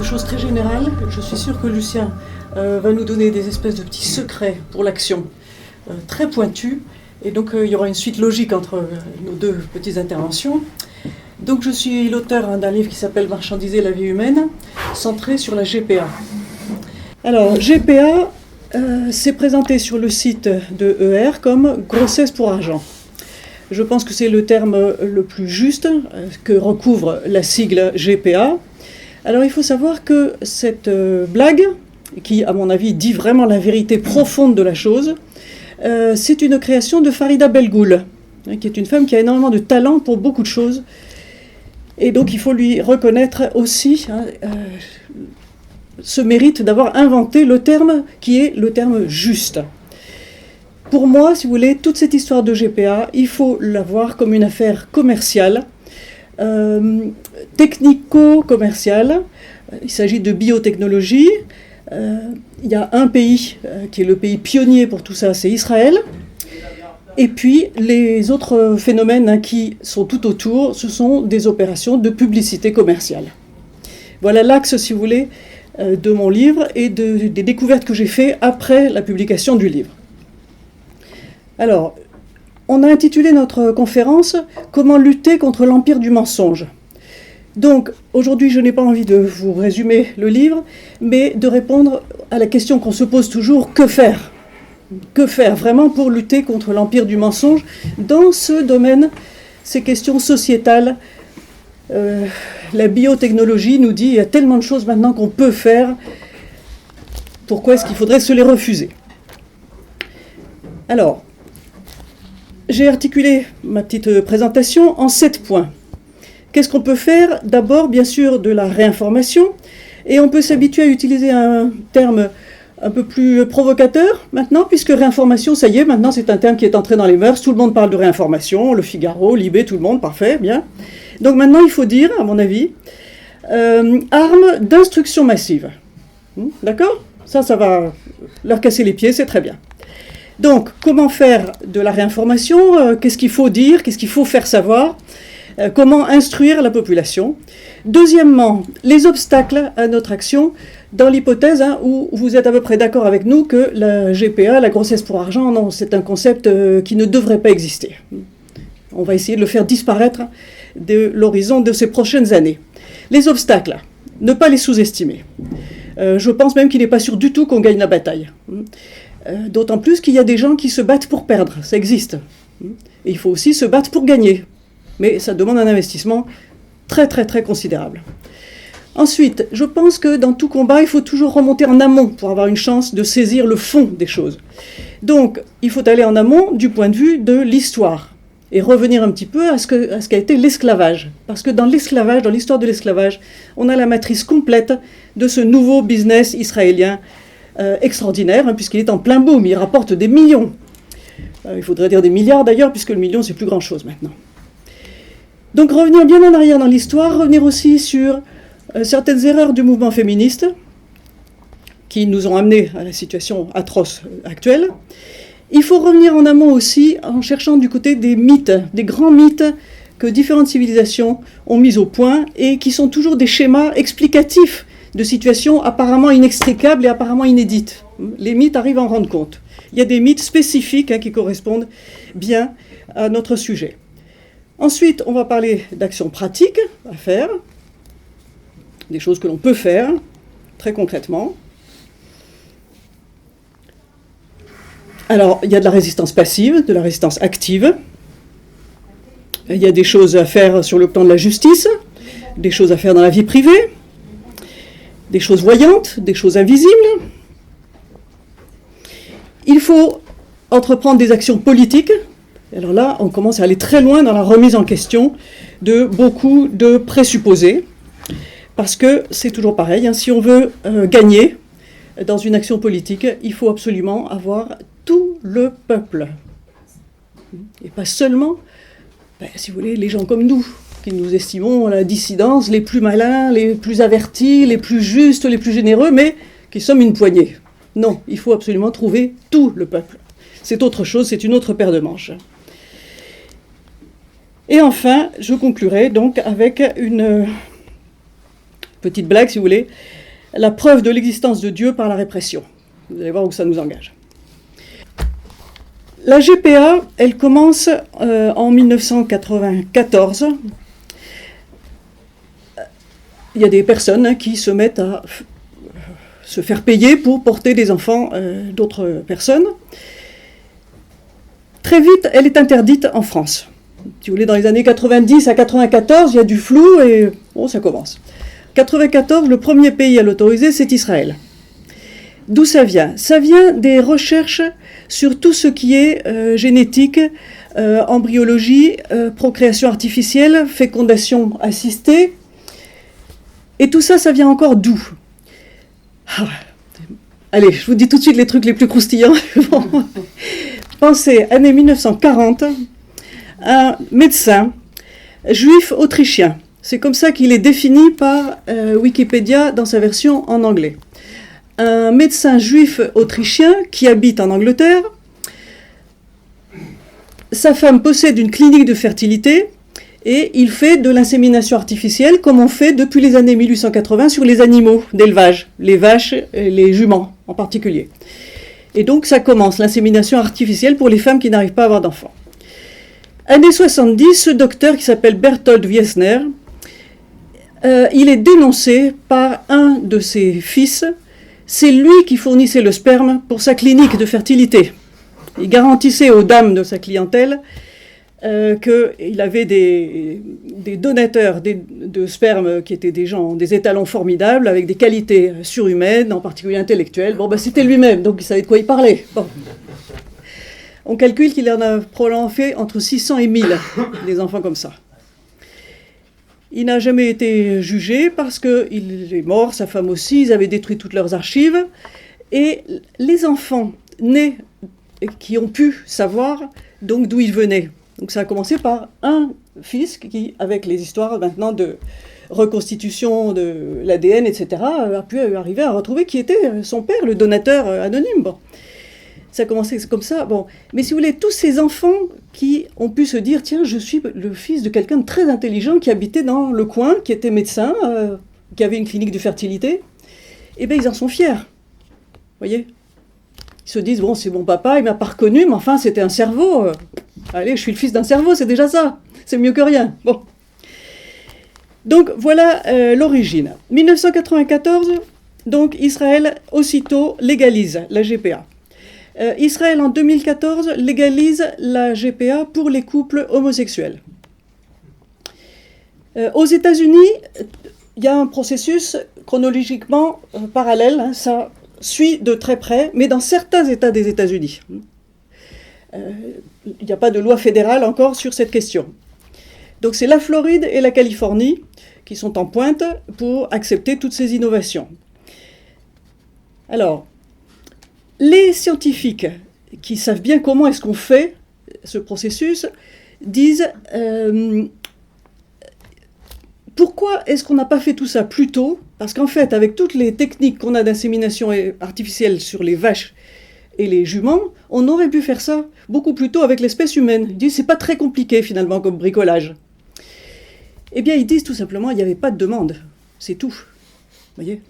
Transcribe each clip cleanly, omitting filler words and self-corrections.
de choses très générales. Je suis sûre que Lucien va nous donner des espèces de petits secrets pour l'action très pointus. Et donc il y aura une suite logique entre nos deux petites interventions. Donc je suis l'auteur d'un livre qui s'appelle Marchandiser la vie humaine, centré sur la GPA. Alors GPA, c'est présenté sur le site de ER comme grossesse pour argent. Je pense que c'est le terme le plus juste que recouvre la sigle GPA. Alors il faut savoir que cette blague, qui à mon avis dit vraiment la vérité profonde de la chose, c'est une création de Farida Belgoul, qui est une femme qui a énormément de talent pour beaucoup de choses. Et donc il faut lui reconnaître aussi ce mérite d'avoir inventé le terme qui est le terme juste. Pour moi, si vous voulez, toute cette histoire de GPA, il faut la voir comme une affaire commerciale, technico-commerciale. Il s'agit de biotechnologie. Il y a un pays qui est le pays pionnier pour tout ça, c'est Israël. Et puis les autres phénomènes qui sont tout autour, ce sont des opérations de publicité commerciale. Voilà l'axe, si vous voulez, de mon livre et des découvertes que j'ai faites après la publication du livre. Alors, on a intitulé notre conférence « Comment lutter contre l'empire du mensonge ». Donc, aujourd'hui, je n'ai pas envie de vous résumer le livre, mais de répondre à la question qu'on se pose toujours, que faire ? Que faire vraiment pour lutter contre l'empire du mensonge dans ce domaine, ces questions sociétales. La biotechnologie nous dit il y a tellement de choses maintenant qu'on peut faire, pourquoi est-ce qu'il faudrait se les refuser ? Alors, j'ai articulé ma petite présentation en 7 points. Qu'est-ce qu'on peut faire ? D'abord, bien sûr, de la réinformation, et on peut s'habituer à utiliser un terme un peu plus provocateur maintenant, puisque réinformation, ça y est, maintenant c'est un terme qui est entré dans les mœurs, tout le monde parle de réinformation, Le Figaro, Libé, tout le monde, parfait, bien. Donc maintenant, il faut dire, à mon avis, armes d'instruction massive. D'accord ? Ça va leur casser les pieds, c'est très bien. Donc, comment faire de la réinformation ? Qu'est-ce qu'il faut dire ? Qu'est-ce qu'il faut faire savoir ? Comment instruire la population ? Deuxièmement, les obstacles à notre action, dans l'hypothèse où vous êtes à peu près d'accord avec nous que la GPA, la grossesse pour argent, non, c'est un concept qui ne devrait pas exister. On va essayer de le faire disparaître de l'horizon de ces prochaines années. Les obstacles, ne pas les sous-estimer. Je pense même qu'il n'est pas sûr du tout qu'on gagne la bataille. D'autant plus qu'il y a des gens qui se battent pour perdre, ça existe. Et il faut aussi se battre pour gagner. Mais ça demande un investissement très très très considérable. Ensuite, je pense que dans tout combat, il faut toujours remonter en amont pour avoir une chance de saisir le fond des choses. Donc, il faut aller en amont du point de vue de l'histoire et revenir un petit peu à ce qu'a été l'esclavage. Parce que dans l'esclavage, dans l'histoire de l'esclavage, on a la matrice complète de ce nouveau business israélien extraordinaire, puisqu'il est en plein boom, il rapporte des millions. Il faudrait dire des milliards d'ailleurs, puisque le million, c'est plus grand-chose maintenant. Donc revenir bien en arrière dans l'histoire, revenir aussi sur certaines erreurs du mouvement féministe qui nous ont amenés à la situation atroce actuelle. Il faut revenir en amont aussi en cherchant du côté des mythes, des grands mythes que différentes civilisations ont mis au point et qui sont toujours des schémas explicatifs de situations apparemment inextricables et apparemment inédites. Les mythes arrivent à en rendre compte. Il y a des mythes spécifiques qui correspondent bien à notre sujet. Ensuite, on va parler d'actions pratiques à faire, des choses que l'on peut faire très concrètement. Alors, il y a de la résistance passive, de la résistance active. Il y a des choses à faire sur le plan de la justice, des choses à faire dans la vie privée, des choses voyantes, des choses invisibles. Il faut entreprendre des actions politiques. Alors là, on commence à aller très loin dans la remise en question de beaucoup de présupposés, parce que c'est toujours pareil, si on veut gagner dans une action politique, il faut absolument avoir tout le peuple. Et pas seulement, si vous voulez, les gens comme nous, qui nous estimons la dissidence, les plus malins, les plus avertis, les plus justes, les plus généreux, mais qui sommes une poignée. Non, il faut absolument trouver tout le peuple. C'est autre chose, c'est une autre paire de manches. Et enfin, je conclurai donc avec petite blague si vous voulez, la preuve de l'existence de Dieu par la répression. Vous allez voir où ça nous engage. La GPA, elle commence en 1994. Il y a des personnes qui se mettent à se faire payer pour porter des enfants d'autres personnes. Très vite, elle est interdite en France. Si vous voulez, dans les années 90 à 94, il y a du flou et bon, ça commence. 94, le premier pays à l'autoriser, c'est Israël. D'où ça vient? Ça vient des recherches sur tout ce qui est génétique, embryologie, procréation artificielle, fécondation assistée. Et tout ça, ça vient encore d'où? Allez, je vous dis tout de suite les trucs les plus croustillants. Bon. Pensez, année 1940, un médecin juif autrichien. C'est comme ça qu'il est défini par Wikipédia dans sa version en anglais. Un médecin juif autrichien qui habite en Angleterre. Sa femme possède une clinique de fertilité et il fait de l'insémination artificielle comme on fait depuis les années 1880 sur les animaux d'élevage, les vaches et les juments en particulier. Et donc ça commence, l'insémination artificielle pour les femmes qui n'arrivent pas à avoir d'enfants. Années 70, ce docteur qui s'appelle Berthold Wiesner, il est dénoncé par un de ses fils. C'est lui qui fournissait le sperme pour sa clinique de fertilité. Il garantissait aux dames de sa clientèle qu'il avait des donateurs de sperme qui étaient des gens, des étalons formidables, avec des qualités surhumaines, en particulier intellectuelles. Bon, ben, c'était lui-même, donc il savait de quoi il parlait. Bon. On calcule qu'il en a probablement fait entre 600 et 1000, des enfants comme ça. Il n'a jamais été jugé parce qu'il est mort, sa femme aussi, ils avaient détruit toutes leurs archives. Et les enfants nés qui ont pu savoir donc d'où ils venaient. Donc ça a commencé par un fils qui, avec les histoires maintenant de reconstitution de l'ADN, etc., a pu arriver à retrouver qui était son père, le donateur anonyme. Bon. Ça a commencé comme ça. Bon. Mais si vous voulez, tous ces enfants qui ont pu se dire, tiens, je suis le fils de quelqu'un de très intelligent qui habitait dans le coin, qui était médecin, qui avait une clinique de fertilité, eh bien, ils en sont fiers. Vous voyez ? Ils se disent, bon, c'est mon papa, il m'a pas reconnu, mais enfin, c'était un cerveau. Allez, je suis le fils d'un cerveau, c'est déjà ça. C'est mieux que rien. Bon. Donc, voilà l'origine. 1994, donc, Israël, aussitôt, légalise la GPA. Israël, en 2014, légalise la GPA pour les couples homosexuels. Aux États-Unis, il y a un processus chronologiquement parallèle, hein, ça suit de très près, mais dans certains États des États-Unis. Il n'y a pas de loi fédérale encore sur cette question. Donc c'est la Floride et la Californie qui sont en pointe pour accepter toutes ces innovations. Alors, les scientifiques qui savent bien comment est-ce qu'on fait ce processus disent pourquoi est-ce qu'on n'a pas fait tout ça plus tôt? Parce qu'en fait, avec toutes les techniques qu'on a d'insémination artificielle sur les vaches et les juments, on aurait pu faire ça beaucoup plus tôt avec l'espèce humaine. Ils disent c'est pas très compliqué finalement comme bricolage. Eh bien, ils disent tout simplement il n'y avait pas de demande, c'est tout. Vous voyez ?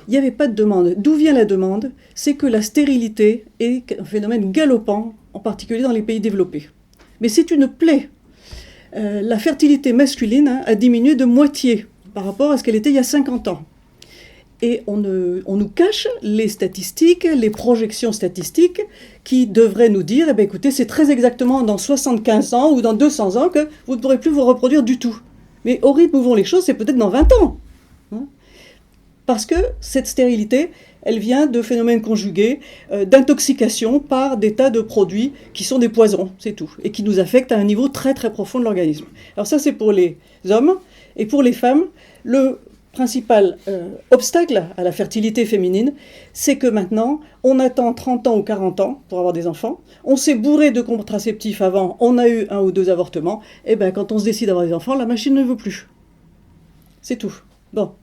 Il n'y avait pas de demande. D'où vient la demande? C'est que la stérilité est un phénomène galopant, en particulier dans les pays développés. Mais c'est une plaie. La fertilité masculine a diminué de moitié par rapport à ce qu'elle était il y a 50 ans. Et on nous cache les statistiques, les projections statistiques qui devraient nous dire, eh bien, écoutez, c'est très exactement dans 75 ans ou dans 200 ans que vous ne pourrez plus vous reproduire du tout. Mais au rythme où vont les choses, c'est peut-être dans 20 ans. Hein, parce que cette stérilité, elle vient de phénomènes conjugués, d'intoxication par des tas de produits qui sont des poisons, c'est tout, et qui nous affectent à un niveau très très profond de l'organisme. Alors ça, c'est pour les hommes, et pour les femmes, le principal obstacle à la fertilité féminine, c'est que maintenant, on attend 30 ans ou 40 ans pour avoir des enfants, on s'est bourré de contraceptifs avant, on a eu 1 ou 2 avortements, et bien quand on se décide d'avoir des enfants, la machine ne veut plus. C'est tout. Bon.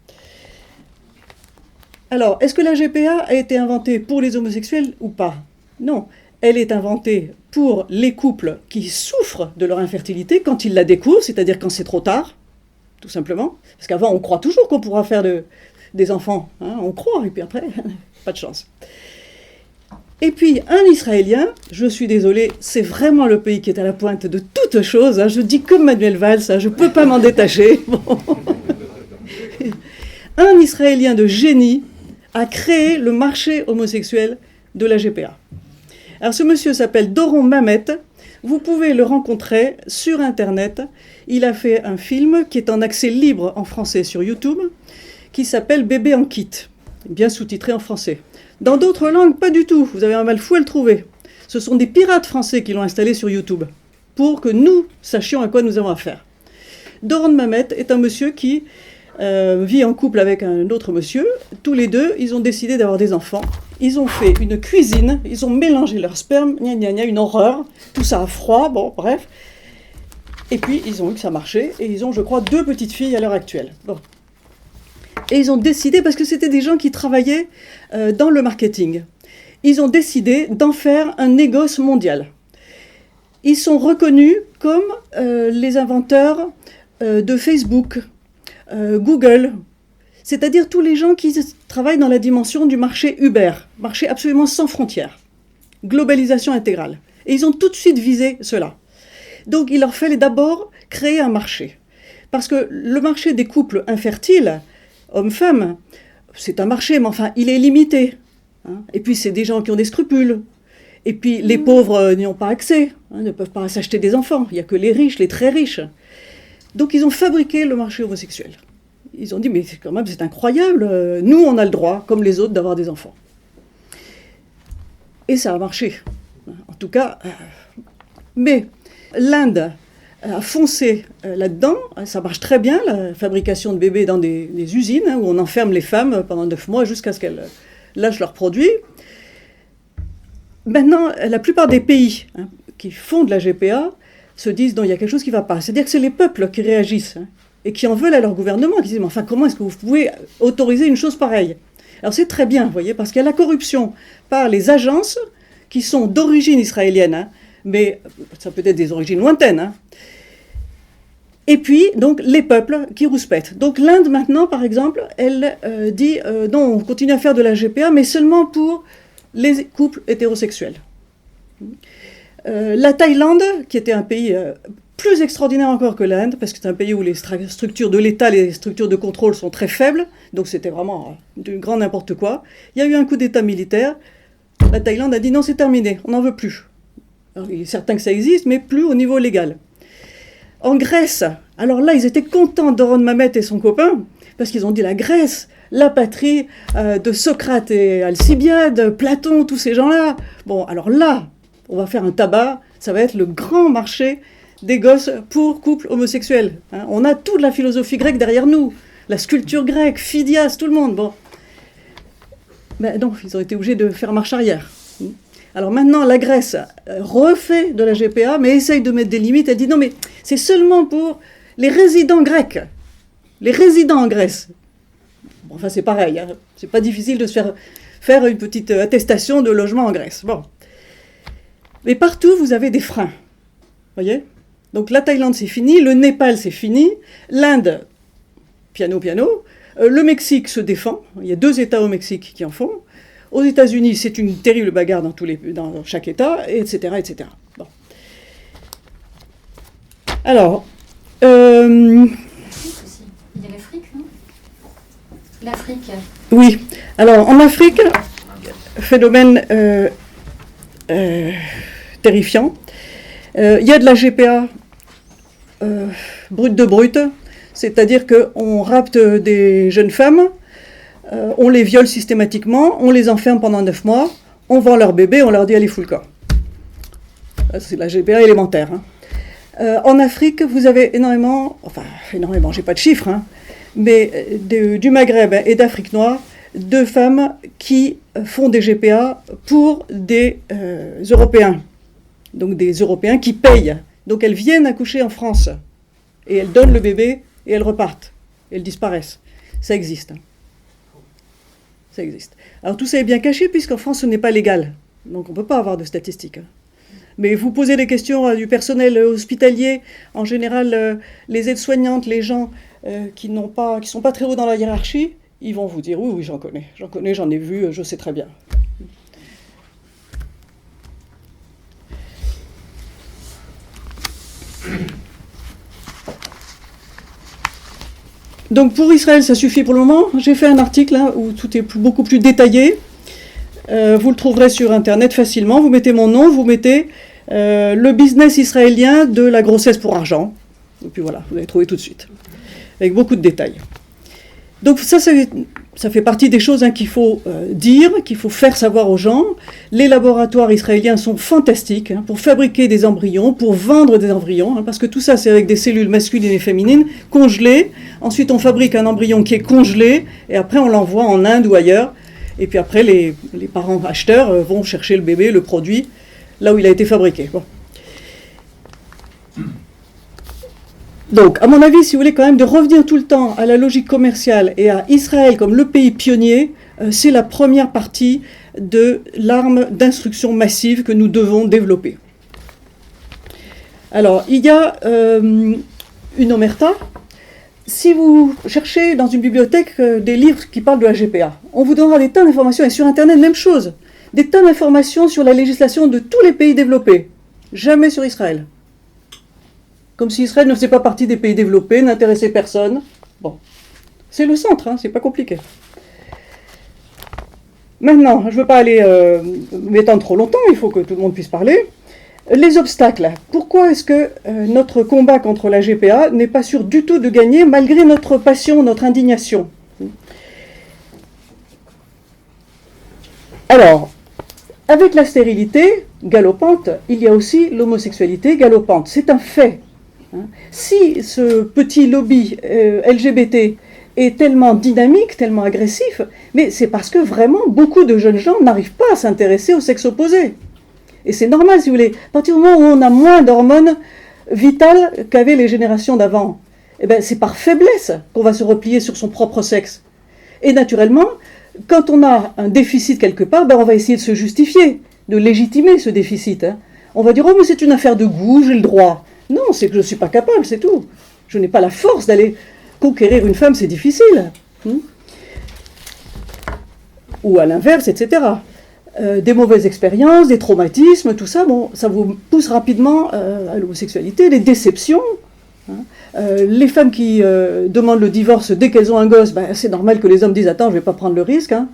Alors, est-ce que la GPA a été inventée pour les homosexuels ou pas? Non. Elle est inventée pour les couples qui souffrent de leur infertilité quand ils la découvrent, c'est-à-dire quand c'est trop tard. tout simplement. Parce qu'avant, on croit toujours qu'on pourra faire des enfants. Hein, on croit, et puis après, pas de chance. Et puis, un Israélien, je suis désolée, c'est vraiment le pays qui est à la pointe de toutes choses. Hein, je dis comme Manuel Valls, hein, je ne peux pas m'en détacher. Bon. Un Israélien de génie a créé le marché homosexuel de la GPA. Alors, ce monsieur s'appelle Doron Mamet. Vous pouvez le rencontrer sur Internet. Il a fait un film qui est en accès libre en français sur YouTube, qui s'appelle Bébé en kit, bien sous-titré en français. Dans d'autres langues, pas du tout. Vous avez un mal fou à le trouver. Ce sont des pirates français qui l'ont installé sur YouTube, pour que nous sachions à quoi nous avons affaire. Doron Mamet est un monsieur qui vit en couple avec un autre monsieur. Tous les deux, ils ont décidé d'avoir des enfants. Ils ont fait une cuisine, ils ont mélangé leur sperme, gna gna gna, une horreur. Tout ça à froid, bon, bref. Et puis, ils ont vu que ça marchait, et ils ont, je crois, 2 petites filles à l'heure actuelle. Bon. Et ils ont décidé, parce que c'était des gens qui travaillaient dans le marketing, ils ont décidé d'en faire un négoce mondial. Ils sont reconnus comme les inventeurs de Facebook, Google, c'est-à-dire tous les gens qui travaillent dans la dimension du marché Uber, marché absolument sans frontières, globalisation intégrale. Et ils ont tout de suite visé cela. Donc il leur fallait d'abord créer un marché. Parce que le marché des couples infertiles, hommes-femmes, c'est un marché, mais enfin, il est limité. Hein. Et puis, c'est des gens qui ont des scrupules. Et puis, les pauvres n'y ont pas accès, hein, ne peuvent pas s'acheter des enfants. Il n'y a que les riches, les très riches. Donc, ils ont fabriqué le marché homosexuel. Ils ont dit, mais quand même, c'est incroyable. Nous, on a le droit, comme les autres, d'avoir des enfants. Et ça a marché. En tout cas, mais l'Inde a foncé là-dedans. Ça marche très bien, la fabrication de bébés dans des usines, hein, où on enferme les femmes pendant 9 mois jusqu'à ce qu'elles lâchent leurs produits. Maintenant, la plupart des pays qui font de la GPA se disent non, il y a quelque chose qui ne va pas. C'est-à-dire que c'est les peuples qui réagissent et qui en veulent à leur gouvernement, qui disent mais enfin, comment est-ce que vous pouvez autoriser une chose pareille? Alors c'est très bien, vous voyez, parce qu'il y a la corruption par les agences qui sont d'origine israélienne, hein, mais ça peut être des origines lointaines. Hein. Et puis, donc, les peuples qui rouspètent. Donc l'Inde, maintenant, par exemple, elle dit non, on continue à faire de la GPA, mais seulement pour les couples hétérosexuels. La Thaïlande, qui était un pays plus extraordinaire encore que l'Inde, parce que c'est un pays où les structures de l'État, les structures de contrôle sont très faibles, donc c'était vraiment du grand n'importe quoi. Il y a eu un coup d'État militaire, la Thaïlande a dit non, c'est terminé, on n'en veut plus. Alors, il est certain que ça existe, mais plus au niveau légal. En Grèce, alors là, ils étaient contents, Doron Mamet et son copain, parce qu'ils ont dit la Grèce, la patrie de Socrate et Alcibiade, Platon, tous ces gens-là. Bon, alors là, on va faire un tabac, ça va être le grand marché des gosses pour couples homosexuels. Hein. On a toute la philosophie grecque derrière nous, la sculpture grecque, Phidias, tout le monde. Bon. Mais non, ils ont été obligés de faire marche arrière. Alors maintenant, la Grèce refait de la GPA, mais essaye de mettre des limites. Elle dit non, mais c'est seulement pour les résidents grecs, les résidents en Grèce. Bon, enfin, c'est pareil, hein. C'est pas difficile de se faire une petite attestation de logement en Grèce. Bon. Mais partout, vous avez des freins. Voyez ? Donc la Thaïlande, c'est fini, le Népal, c'est fini, l'Inde, piano. Le Mexique se défend, il y a 2 États au Mexique qui en font. Aux États-Unis, c'est une terrible bagarre dans chaque État, etc. etc. Bon. Alors, il y a l'Afrique, non? L'Afrique. Oui. Alors, en Afrique, phénomène terrifiant. Il y a de la GPA brute de brute, c'est-à-dire qu'on rapte des jeunes femmes, on les viole systématiquement, on les enferme pendant 9 mois, on vend leur bébé, on leur dit allez fous le camp. C'est la GPA élémentaire. Hein. En Afrique, vous avez énormément, j'ai pas de chiffres, hein, mais du Maghreb et d'Afrique noire, de femmes qui font des GPA pour des Européens. Donc des Européens qui payent. Donc elles viennent accoucher en France. Et elles donnent le bébé et elles repartent. Elles disparaissent. Ça existe. Ça existe. Alors tout ça est bien caché puisqu'en France ce n'est pas légal. Donc on ne peut pas avoir de statistiques. Mais vous posez des questions du personnel hospitalier, en général les aides-soignantes, les gens qui sont pas très hauts dans la hiérarchie, ils vont vous dire oui, j'en connais, j'en ai vu, je sais très bien. Donc pour Israël, ça suffit pour le moment. J'ai fait un article hein, où tout est beaucoup plus détaillé. Vous le trouverez sur Internet facilement. Vous mettez mon nom, vous mettez le business israélien de la grossesse pour argent. Et puis voilà, vous allez trouver tout de suite. Avec beaucoup de détails. Donc ça fait partie des choses hein, qu'il faut dire, qu'il faut faire savoir aux gens. Les laboratoires israéliens sont fantastiques hein, pour fabriquer des embryons, pour vendre des embryons, hein, parce que tout ça c'est avec des cellules masculines et féminines congelées. Ensuite on fabrique un embryon qui est congelé, et après on l'envoie en Inde ou ailleurs. Et puis après les parents acheteurs vont chercher le bébé, le produit, là où il a été fabriqué. Bon. Donc, à mon avis, si vous voulez quand même de revenir tout le temps à la logique commerciale et à Israël comme le pays pionnier, c'est la première partie de l'arme d'instruction massive que nous devons développer. Alors, il y a une omerta. Si vous cherchez dans une bibliothèque des livres qui parlent de la GPA, on vous donnera des tas d'informations, et sur Internet, même chose, des tas d'informations sur la législation de tous les pays développés, jamais sur Israël. Comme si Israël ne faisait pas partie des pays développés, n'intéressait personne. Bon, c'est le centre, hein, c'est pas compliqué. Maintenant, je ne veux pas aller m'étendre trop longtemps, il faut que tout le monde puisse parler. Les obstacles. Pourquoi est-ce que notre combat contre la GPA n'est pas sûr du tout de gagner, malgré notre passion, notre indignation? Alors, avec la stérilité galopante, il y a aussi l'homosexualité galopante. C'est un fait. Si ce petit lobby LGBT est tellement dynamique, tellement agressif, mais c'est parce que vraiment beaucoup de jeunes gens n'arrivent pas à s'intéresser au sexe opposé. Et c'est normal, si vous voulez. À partir du moment où on a moins d'hormones vitales qu'avaient les générations d'avant, eh ben, c'est par faiblesse qu'on va se replier sur son propre sexe. Et naturellement, quand on a un déficit quelque part, ben, on va essayer de se justifier, de légitimer ce déficit. Hein. On va dire « Oh, mais c'est une affaire de goût, j'ai le droit ». Non, c'est que je ne suis pas capable, c'est tout. Je n'ai pas la force d'aller conquérir une femme, c'est difficile. Ou à l'inverse, etc. Des mauvaises expériences, des traumatismes, tout ça, bon, ça vous pousse rapidement à l'homosexualité, les déceptions. Les femmes qui demandent le divorce dès qu'elles ont un gosse, ben, c'est normal que les hommes disent « Attends, je ne vais pas prendre le risque. Hein.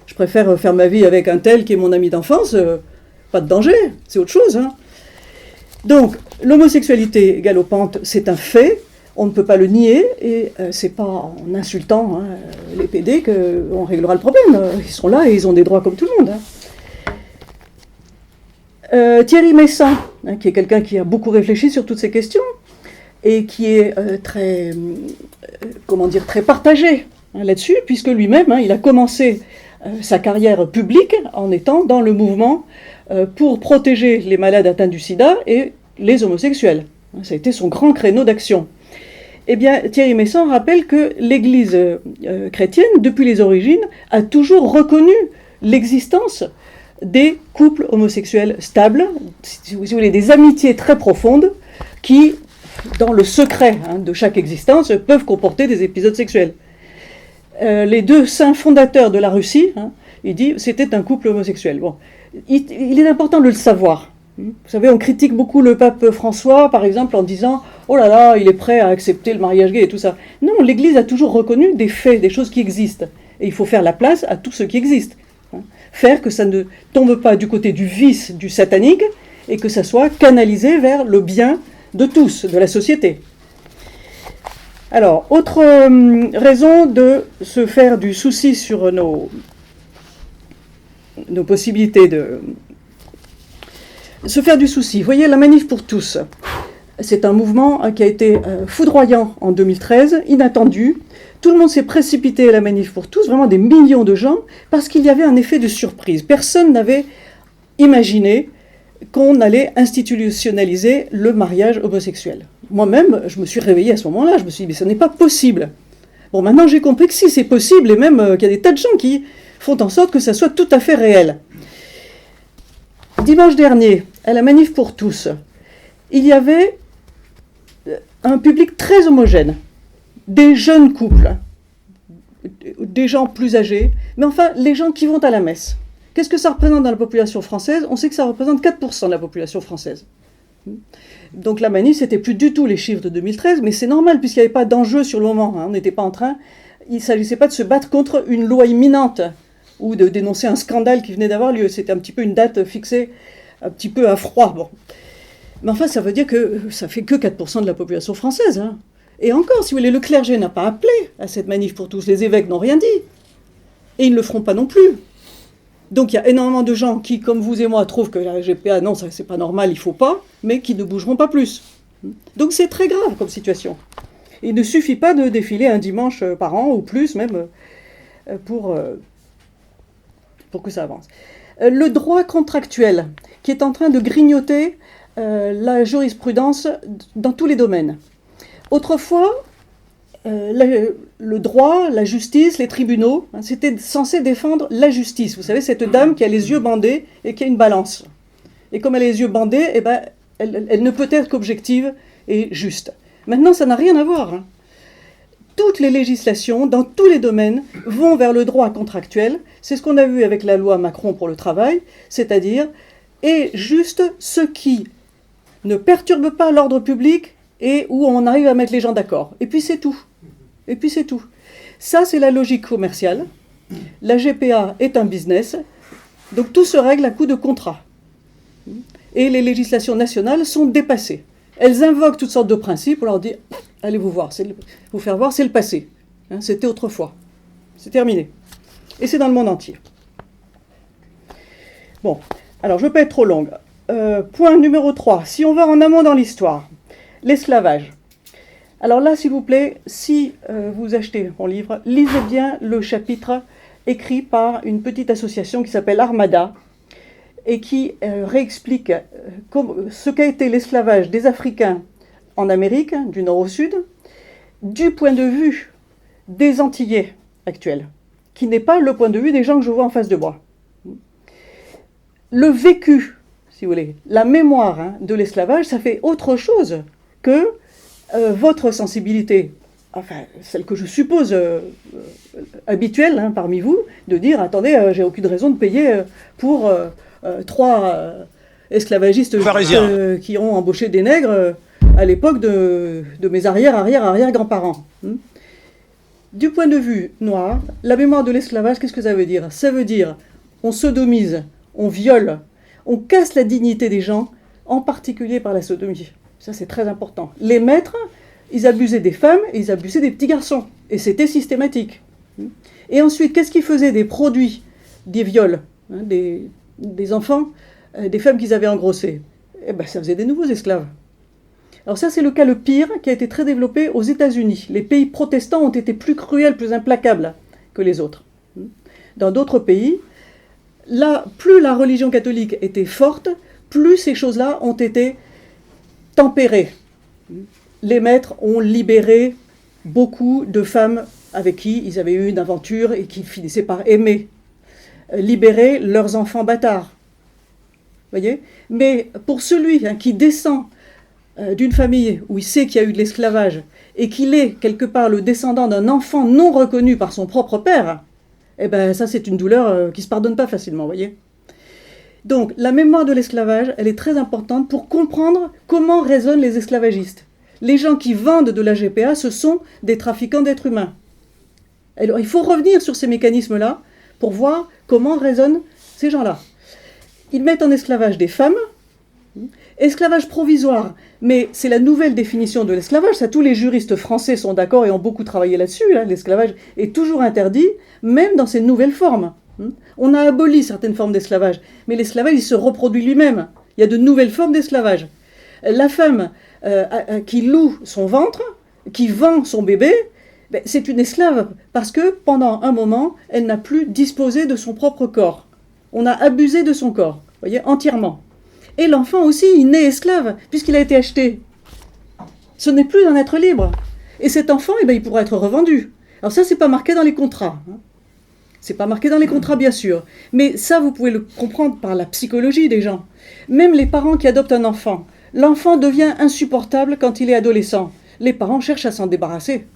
Je préfère faire ma vie avec un tel qui est mon ami d'enfance. Pas de danger, c'est autre chose. Hein. » Donc, l'homosexualité galopante, c'est un fait, on ne peut pas le nier, et c'est pas en insultant hein, les PD qu'on réglera le problème. Ils sont là et ils ont des droits comme tout le monde. Hein. Thierry Meyssan, hein, qui est quelqu'un qui a beaucoup réfléchi sur toutes ces questions, et qui est très partagé hein, là-dessus, puisque lui-même, hein, il a commencé sa carrière publique en étant dans le mouvement pour protéger les malades atteints du sida et les homosexuels. Ça a été son grand créneau d'action. Eh bien, Thierry Meyssan rappelle que l'Église chrétienne, depuis les origines, a toujours reconnu l'existence des couples homosexuels stables, si vous voulez, des amitiés très profondes qui, dans le secret hein, de chaque existence, peuvent comporter des épisodes sexuels. Les deux saints fondateurs de la Russie, hein, il dit c'était un couple homosexuel. Bon. Il est important de le savoir. Vous savez, on critique beaucoup le pape François, par exemple, en disant « Oh là là, il est prêt à accepter le mariage gay et tout ça ». Non, l'Église a toujours reconnu des faits, des choses qui existent. Et il faut faire la place à tout ce qui existe. Faire que ça ne tombe pas du côté du vice, du satanique, et que ça soit canalisé vers le bien de tous, de la société. Alors, autre raison de se faire du souci sur nos possibilités de... Se faire du souci. Vous voyez, la Manif pour tous, c'est un mouvement qui a été foudroyant en 2013, inattendu. Tout le monde s'est précipité à la Manif pour tous, vraiment des millions de gens, parce qu'il y avait un effet de surprise. Personne n'avait imaginé qu'on allait institutionnaliser le mariage homosexuel. Moi-même, je me suis réveillée à ce moment-là, je me suis dit, mais ce n'est pas possible. Bon, maintenant j'ai compris que si c'est possible, et même qu'il y a des tas de gens qui font en sorte que ça soit tout à fait réel. Dimanche dernier, à la Manif pour tous, il y avait un public très homogène. des jeunes couples, des gens plus âgés, mais enfin les gens qui vont à la messe. Qu'est-ce que ça représente dans la population française? On sait que ça représente 4% de la population française. Donc la manif, c'était plus du tout les chiffres de 2013, mais c'est normal puisqu'il n'y avait pas d'enjeu sur le moment. On n'était pas en train, il ne s'agissait pas de se battre contre une loi imminente ou de dénoncer un scandale qui venait d'avoir lieu. C'était un petit peu une date fixée, un petit peu à froid. Bon. Mais enfin, ça veut dire que ça fait que 4% de la population française. Hein. Et encore, si vous voulez, le clergé n'a pas appelé à cette manif pour tous, les évêques n'ont rien dit. Et ils ne le feront pas non plus. Donc il y a énormément de gens qui, comme vous et moi, trouvent que la GPA, non, ça c'est pas normal, il faut pas, mais qui ne bougeront pas plus. Donc c'est très grave comme situation. Il ne suffit pas de défiler un dimanche par an, ou plus même, pour que ça avance. Le droit contractuel, qui est en train de grignoter la jurisprudence dans tous les domaines. Autrefois, le droit, la justice, les tribunaux, c'était censé défendre la justice. Vous savez, cette dame qui a les yeux bandés et qui a une balance. Et comme elle a les yeux bandés, eh ben, elle ne peut être qu'objective et juste. Maintenant, ça n'a rien à voir. Hein. Toutes les législations, dans tous les domaines, vont vers le droit contractuel. C'est ce qu'on a vu avec la loi Macron pour le travail, c'est-à-dire, et juste ce qui ne perturbe pas l'ordre public et où on arrive à mettre les gens d'accord. Et puis c'est tout. Et puis c'est tout. Ça, c'est la logique commerciale. La GPA est un business. Donc tout se règle à coup de contrat. Et les législations nationales sont dépassées. Elles invoquent toutes sortes de principes. On leur dit, allez vous voir, vous faire voir, c'est le passé. Hein, c'était autrefois. C'est terminé. Et c'est dans le monde entier. Bon, alors je ne veux pas être trop longue. Point numéro 3. Si on va en amont dans l'histoire, l'esclavage. Alors là, s'il vous plaît, si vous achetez mon livre, lisez bien le chapitre écrit par une petite association qui s'appelle Armada et qui réexplique ce qu'a été l'esclavage des Africains en Amérique, du nord au sud, du point de vue des Antillais actuels, qui n'est pas le point de vue des gens que je vois en face de moi. Le vécu, si vous voulez, la mémoire de l'esclavage, ça fait autre chose que votre sensibilité, enfin celle que je suppose habituelle parmi vous, de dire attendez, j'ai aucune raison de payer pour 3 esclavagistes qui ont embauché des nègres à l'époque de mes arrière-grands-parents. Du point de vue noir, la mémoire de l'esclavage, qu'est-ce que ça veut dire? Ça veut dire on sodomise, on viole, on casse la dignité des gens, en particulier par la sodomie. Ça, c'est très important. Les maîtres, ils abusaient des femmes et ils abusaient des petits garçons. Et c'était systématique. Et ensuite, qu'est-ce qu'ils faisaient des produits, des viols, des enfants, des femmes qu'ils avaient engrossées? Eh bien, ça faisait des nouveaux esclaves. Alors ça, c'est le cas le pire qui a été très développé aux États-Unis. Les pays protestants ont été plus cruels, plus implacables que les autres. Dans d'autres pays, là, plus la religion catholique était forte, plus ces choses-là ont été tempérées. Les maîtres ont libéré beaucoup de femmes avec qui ils avaient eu une aventure et qui finissaient par aimer. Libérer leurs enfants bâtards. Voyez ? Mais pour celui qui descend d'une famille où il sait qu'il y a eu de l'esclavage et qu'il est quelque part le descendant d'un enfant non reconnu par son propre père, eh ben ça c'est une douleur qui ne se pardonne pas facilement, voyez. Donc la mémoire de l'esclavage, elle est très importante pour comprendre comment raisonnent les esclavagistes. Les gens qui vendent de la GPA, ce sont des trafiquants d'êtres humains. Alors il faut revenir sur ces mécanismes-là pour voir comment raisonnent ces gens-là. Ils mettent en esclavage des femmes, esclavage provisoire, mais c'est la nouvelle définition de l'esclavage, ça tous les juristes français sont d'accord et ont beaucoup travaillé là-dessus, l'esclavage est toujours interdit, même dans ses nouvelles formes. On a aboli certaines formes d'esclavage, mais l'esclavage il se reproduit lui-même, il y a de nouvelles formes d'esclavage. La femme qui loue son ventre, qui vend son bébé, c'est une esclave, parce que pendant un moment, elle n'a plus disposé de son propre corps. On a abusé de son corps, vous voyez, entièrement. Et l'enfant aussi, il naît esclave, puisqu'il a été acheté. Ce n'est plus un être libre. Et cet enfant, il pourra être revendu. Alors ça, c'est pas marqué dans les contrats. C'est pas marqué dans les contrats, bien sûr. Mais ça, vous pouvez le comprendre par la psychologie des gens. Même les parents qui adoptent un enfant, l'enfant devient insupportable quand il est adolescent. Les parents cherchent à s'en débarrasser.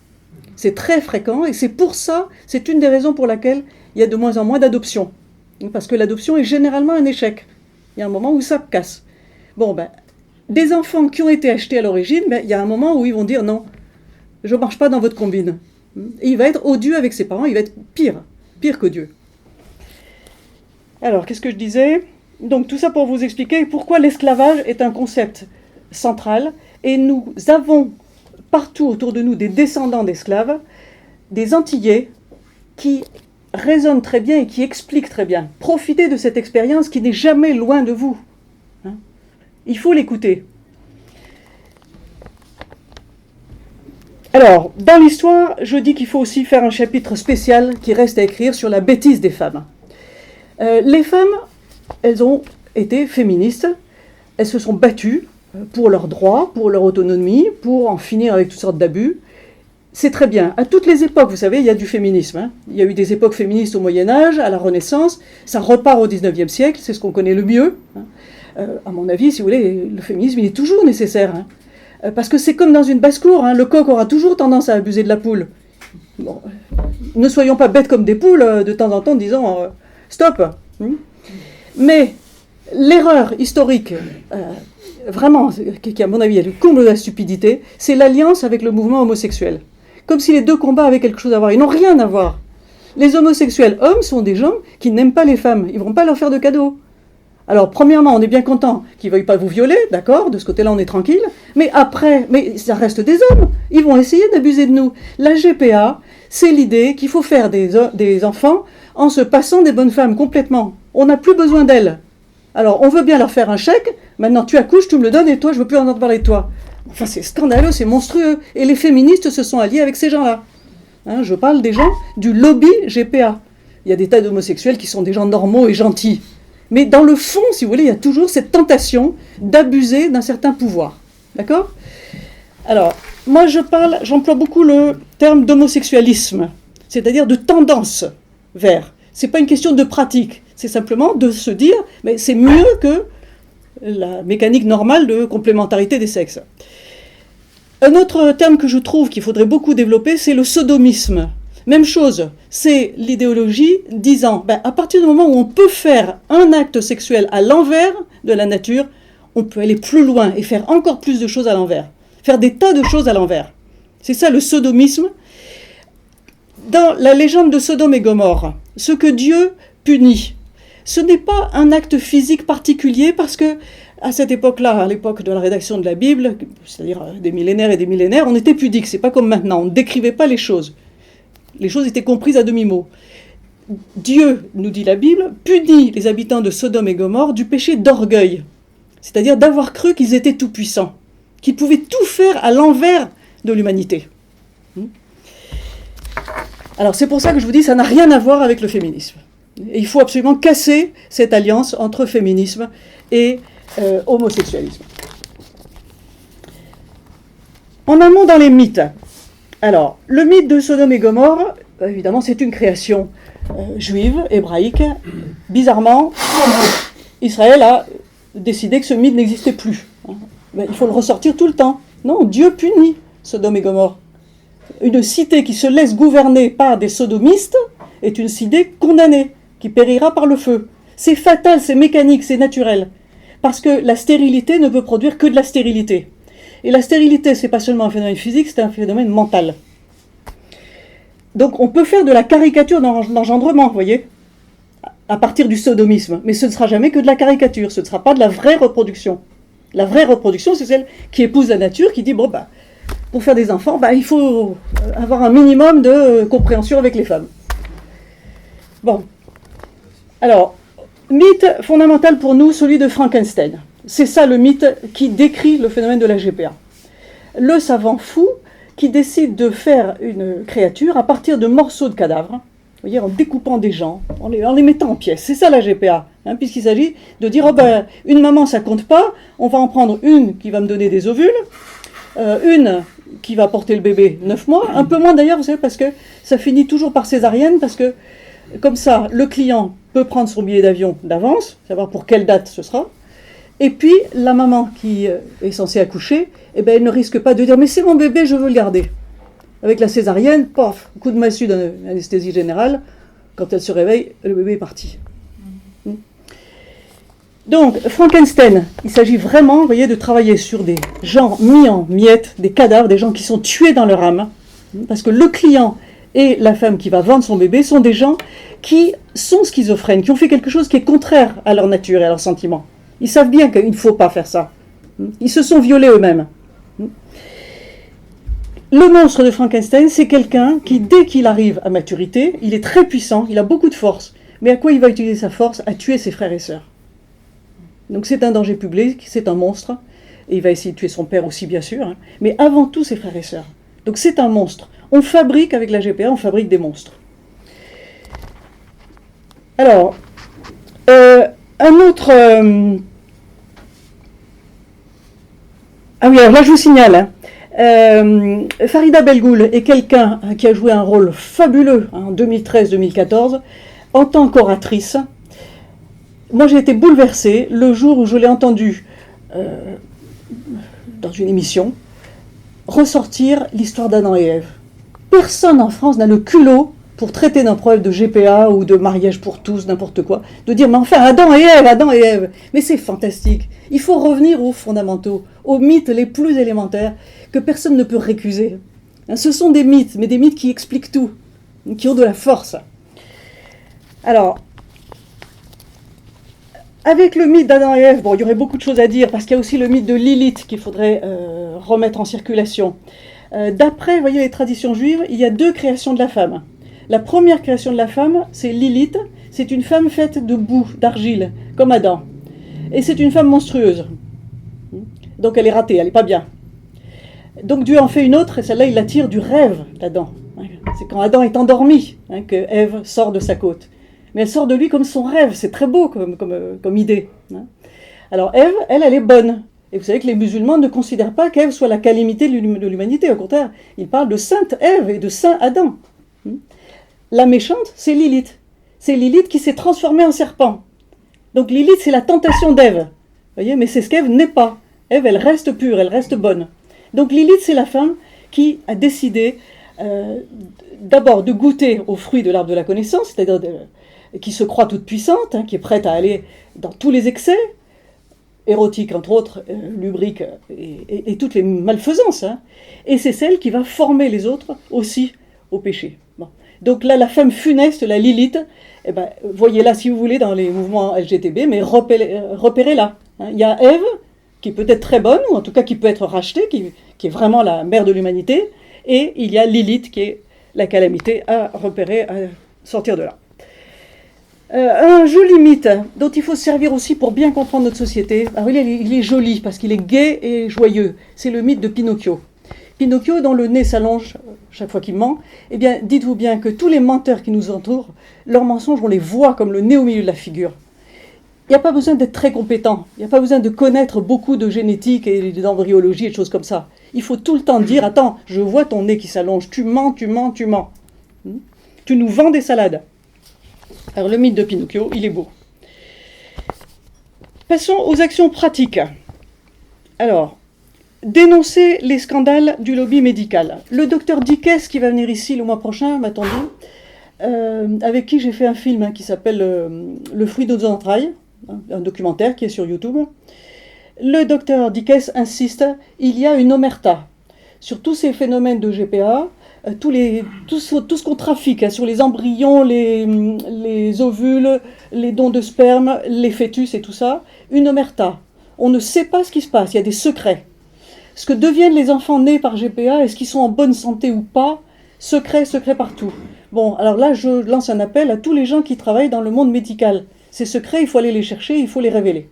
C'est très fréquent et c'est pour ça, c'est une des raisons pour laquelle il y a de moins en moins d'adoptions. Parce que l'adoption est généralement un échec. Il y a un moment où ça casse. Bon, des enfants qui ont été achetés à l'origine, il y a un moment où ils vont dire non, je ne marche pas dans votre combine. Et il va être odieux avec ses parents, il va être pire que Dieu. Alors, qu'est-ce que je disais ? Donc, tout ça pour vous expliquer pourquoi l'esclavage est un concept central. Et nous avons partout autour de nous des descendants d'esclaves, des Antillais qui raisonnent très bien et qui expliquent très bien. Profitez de cette expérience qui n'est jamais loin de vous. Il faut l'écouter. Alors, dans l'histoire, je dis qu'il faut aussi faire un chapitre spécial qui reste à écrire sur la bêtise des femmes. Les femmes, elles ont été féministes, elles se sont battues pour leurs droits, pour leur autonomie, pour en finir avec toutes sortes d'abus. C'est très bien. À toutes les époques, vous savez, il y a du féminisme. Il y a eu des époques féministes au Moyen-Âge, à la Renaissance, ça repart au XIXe siècle, c'est ce qu'on connaît le mieux. À mon avis, si vous voulez, le féminisme, il est toujours nécessaire. Parce que c'est comme dans une basse-cour, le coq aura toujours tendance à abuser de la poule. Bon, ne soyons pas bêtes comme des poules de temps en temps, disant stop. Mais l'erreur historique, vraiment, qui à mon avis est le comble de la stupidité, c'est l'alliance avec le mouvement homosexuel. Comme si les deux combats avaient quelque chose à voir. Ils n'ont rien à voir. Les homosexuels hommes sont des gens qui n'aiment pas les femmes. Ils ne vont pas leur faire de cadeaux. Alors, premièrement, on est bien content qu'ils ne veuillent pas vous violer, d'accord, de ce côté-là, on est tranquille. Mais après, ça reste des hommes. Ils vont essayer d'abuser de nous. La GPA, c'est l'idée qu'il faut faire des enfants en se passant des bonnes femmes complètement. On n'a plus besoin d'elles. Alors, on veut bien leur faire un chèque. Maintenant, tu accouches, tu me le donnes, et toi, je ne veux plus entendre parler de toi. Enfin, c'est scandaleux, c'est monstrueux. Et les féministes se sont alliés avec ces gens-là. Je parle des gens du lobby GPA. Il y a des tas d'homosexuels qui sont des gens normaux et gentils. Mais dans le fond, si vous voulez, il y a toujours cette tentation d'abuser d'un certain pouvoir. D'accord ? Alors, moi, j'emploie beaucoup le terme d'homosexualisme, c'est-à-dire de tendance vers. Ce n'est pas une question de pratique, c'est simplement de se dire, mais c'est mieux que la mécanique normale de complémentarité des sexes. Un autre terme que je trouve qu'il faudrait beaucoup développer, c'est le sodomisme. Même chose, c'est l'idéologie disant, à partir du moment où on peut faire un acte sexuel à l'envers de la nature, on peut aller plus loin et faire encore plus de choses à l'envers. Faire des tas de choses à l'envers. C'est ça le sodomisme. Dans la légende de Sodome et Gomorrhe, ce que Dieu punit, ce n'est pas un acte physique particulier parce que à cette époque-là, à l'époque de la rédaction de la Bible, c'est-à-dire des millénaires et des millénaires, on était pudique, c'est pas comme maintenant, on ne décrivait pas les choses. Les choses étaient comprises à demi-mot. Dieu, nous dit la Bible, punit les habitants de Sodome et Gomorrhe du péché d'orgueil, c'est-à-dire d'avoir cru qu'ils étaient tout-puissants, qu'ils pouvaient tout faire à l'envers de l'humanité. Alors c'est pour ça que je vous dis, ça n'a rien à voir avec le féminisme. Et il faut absolument casser cette alliance entre féminisme et homosexualisme. En amont dans les mythes. Alors, le mythe de Sodome et Gomorrhe, évidemment, c'est une création juive, hébraïque. Bizarrement, Israël a décidé que ce mythe n'existait plus. Il faut le ressortir tout le temps. Non, Dieu punit Sodome et Gomorrhe. Une cité qui se laisse gouverner par des sodomistes est une cité condamnée, qui périra par le feu. C'est fatal, c'est mécanique, c'est naturel. Parce que la stérilité ne peut produire que de la stérilité. Et la stérilité, ce n'est pas seulement un phénomène physique, c'est un phénomène mental. Donc on peut faire de la caricature d'engendrement, vous voyez, à partir du sodomisme. Mais ce ne sera jamais que de la caricature, ce ne sera pas de la vraie reproduction. La vraie reproduction, c'est celle qui épouse la nature, qui dit, pour faire des enfants, il faut avoir un minimum de compréhension avec les femmes. Bon. Alors, mythe fondamental pour nous, celui de Frankenstein. C'est ça le mythe qui décrit le phénomène de la GPA. Le savant fou qui décide de faire une créature à partir de morceaux de cadavres, vous voyez, en découpant des gens, en les mettant en pièces. C'est ça la GPA, puisqu'il s'agit de dire, une maman ça compte pas, on va en prendre une qui va me donner des ovules, une qui va porter le bébé 9 mois, un peu moins d'ailleurs, vous savez, parce que ça finit toujours par césarienne, parce que comme ça, le client peut prendre son billet d'avion d'avance, savoir pour quelle date ce sera. Et puis, la maman qui est censée accoucher, elle ne risque pas de dire « mais c'est mon bébé, je veux le garder ». Avec la césarienne, paf, coup de massue d'anesthésie générale, quand elle se réveille, le bébé est parti. Donc, Frankenstein, il s'agit vraiment, vous voyez, de travailler sur des gens mis en miettes, des cadavres, des gens qui sont tués dans leur âme, parce que le client et la femme qui va vendre son bébé sont des gens qui sont schizophrènes, qui ont fait quelque chose qui est contraire à leur nature et à leurs sentiments. Ils savent bien qu'il ne faut pas faire ça. Ils se sont violés eux-mêmes. Le monstre de Frankenstein, c'est quelqu'un qui, dès qu'il arrive à maturité, il est très puissant, il a beaucoup de force. Mais à quoi il va utiliser sa force? À tuer ses frères et sœurs. Donc c'est un danger public, c'est un monstre. Et il va essayer de tuer son père aussi, bien sûr. Mais avant tout, ses frères et sœurs. Donc c'est un monstre. On fabrique, avec la GPA, on fabrique des monstres. Alors, un autre... Ah oui, alors là je vous signale, Farida Belgoul est quelqu'un qui a joué un rôle fabuleux en 2013-2014 en tant qu'oratrice. Moi j'ai été bouleversée le jour où je l'ai entendue dans une émission ressortir l'histoire d'Adam et Ève. Personne en France n'a le culot pour traiter d'un problème de GPA ou de mariage pour tous, n'importe quoi, de dire mais enfin Adam et Ève, mais c'est fantastique. Il faut revenir aux fondamentaux, aux mythes les plus élémentaires que personne ne peut récuser. Ce sont des mythes, mais des mythes qui expliquent tout, qui ont de la force. Alors, avec le mythe d'Adam et Ève, bon, il y aurait beaucoup de choses à dire, parce qu'il y a aussi le mythe de Lilith qu'il faudrait remettre en circulation. D'après, vous voyez, les traditions juives, il y a deux créations de la femme. La première création de la femme, c'est Lilith, c'est une femme faite de boue, d'argile, comme Adam. Et c'est une femme monstrueuse. Donc elle est ratée, elle n'est pas bien. Donc Dieu en fait une autre, et celle-là, il la tire du rêve d'Adam. C'est quand Adam est endormi que Ève sort de sa côte. Mais elle sort de lui comme son rêve, c'est très beau comme idée. Alors Ève, elle est bonne. Et vous savez que les musulmans ne considèrent pas qu'Ève soit la calamité de l'humanité. Au contraire, ils parlent de sainte Ève et de saint Adam. La méchante, c'est Lilith. C'est Lilith qui s'est transformée en serpent. Donc Lilith, c'est la tentation d'Ève. Voyez, mais c'est ce qu'Ève n'est pas. Ève, elle reste pure, elle reste bonne. Donc Lilith, c'est la femme qui a décidé d'abord de goûter aux fruits de l'arbre de la connaissance, c'est-à-dire qui se croit toute puissante, qui est prête à aller dans tous les excès, érotiques entre autres, lubriques et toutes les malfaisances. Et c'est celle qui va former les autres aussi au péché. Bon. Donc là, la femme funeste, la Lilith, voyez-la si vous voulez dans les mouvements LGTB, mais repérez-la. Il y a Ève, qui peut être très bonne, ou en tout cas qui peut être rachetée, qui est vraiment la mère de l'humanité, et il y a Lilith, qui est la calamité à repérer, à sortir de là. Un joli mythe dont il faut se servir aussi pour bien comprendre notre société. Alors il est joli parce qu'il est gai et joyeux. C'est le mythe de Pinocchio. Pinocchio, dont le nez s'allonge chaque fois qu'il ment, eh bien, dites-vous bien que tous les menteurs qui nous entourent, leurs mensonges, on les voit comme le nez au milieu de la figure. Il n'y a pas besoin d'être très compétent, il n'y a pas besoin de connaître beaucoup de génétique et d'embryologie et de choses comme ça. Il faut tout le temps dire, attends, je vois ton nez qui s'allonge, tu mens. Tu nous vends des salades. Alors le mythe de Pinocchio, il est beau. Passons aux actions pratiques. Alors, dénoncer les scandales du lobby médical. Le docteur Dickès, qui va venir ici le mois prochain, m'attendez, avec qui j'ai fait un film qui s'appelle Le fruit de nos entrailles, un documentaire qui est sur YouTube. Le docteur Dickès insiste, il y a une omerta sur tous ces phénomènes de GPA, tout ce qu'on trafique, sur les embryons, les ovules, les dons de sperme, les fœtus et tout ça, une omerta. On ne sait pas ce qui se passe, il y a des secrets. Ce que deviennent les enfants nés par GPA, est-ce qu'ils sont en bonne santé ou pas? Secret partout. Bon, alors là, je lance un appel à tous les gens qui travaillent dans le monde médical. Ces secrets, il faut aller les chercher, il faut les révéler.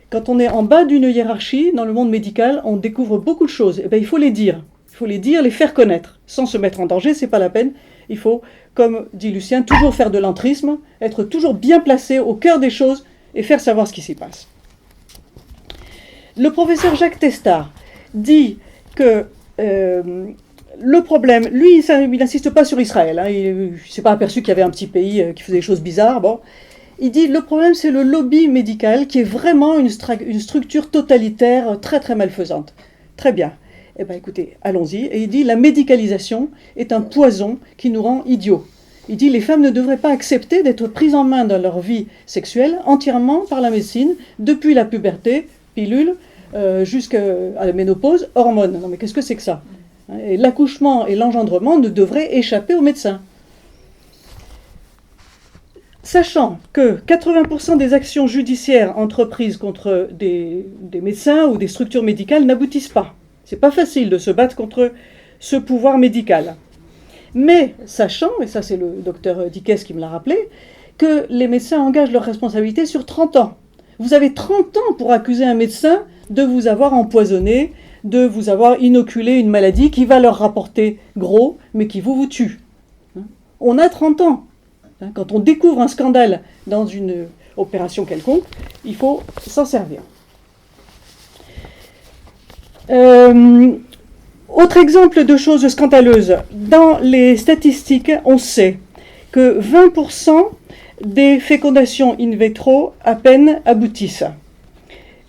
Quand on est en bas d'une hiérarchie, dans le monde médical, on découvre beaucoup de choses. Eh bien, il faut les dire. Il faut les dire, les faire connaître. Sans se mettre en danger, c'est pas la peine. Il faut, comme dit Lucien, toujours faire de l'entrisme, être toujours bien placé au cœur des choses et faire savoir ce qui s'y passe. Le professeur Jacques Testard dit que le problème, lui, il n'insiste pas sur Israël. Il ne s'est pas aperçu qu'il y avait un petit pays qui faisait des choses bizarres. Bon. Il dit le problème, c'est le lobby médical qui est vraiment une structure totalitaire très très malfaisante. Très bien. Eh bien écoutez, allons-y. Et il dit, la médicalisation est un poison qui nous rend idiots. Il dit, les femmes ne devraient pas accepter d'être prises en main dans leur vie sexuelle entièrement par la médecine, depuis la puberté, pilule, jusqu'à la ménopause, hormones. Non mais qu'est-ce que c'est que ça? Et l'accouchement et l'engendrement ne devraient échapper aux médecins. Sachant que 80% des actions judiciaires entreprises contre des médecins ou des structures médicales n'aboutissent pas. C'est pas facile de se battre contre ce pouvoir médical. Mais sachant, et ça c'est le docteur Dickès qui me l'a rappelé, que les médecins engagent leurs responsabilités sur 30 ans. Vous avez 30 ans pour accuser un médecin de vous avoir empoisonné, de vous avoir inoculé une maladie qui va leur rapporter gros, mais qui vous tue. On a 30 ans. Quand on découvre un scandale dans une opération quelconque, il faut s'en servir. Autre exemple de choses scandaleuses. Dans les statistiques, on sait que 20% des fécondations in vitro à peine aboutissent.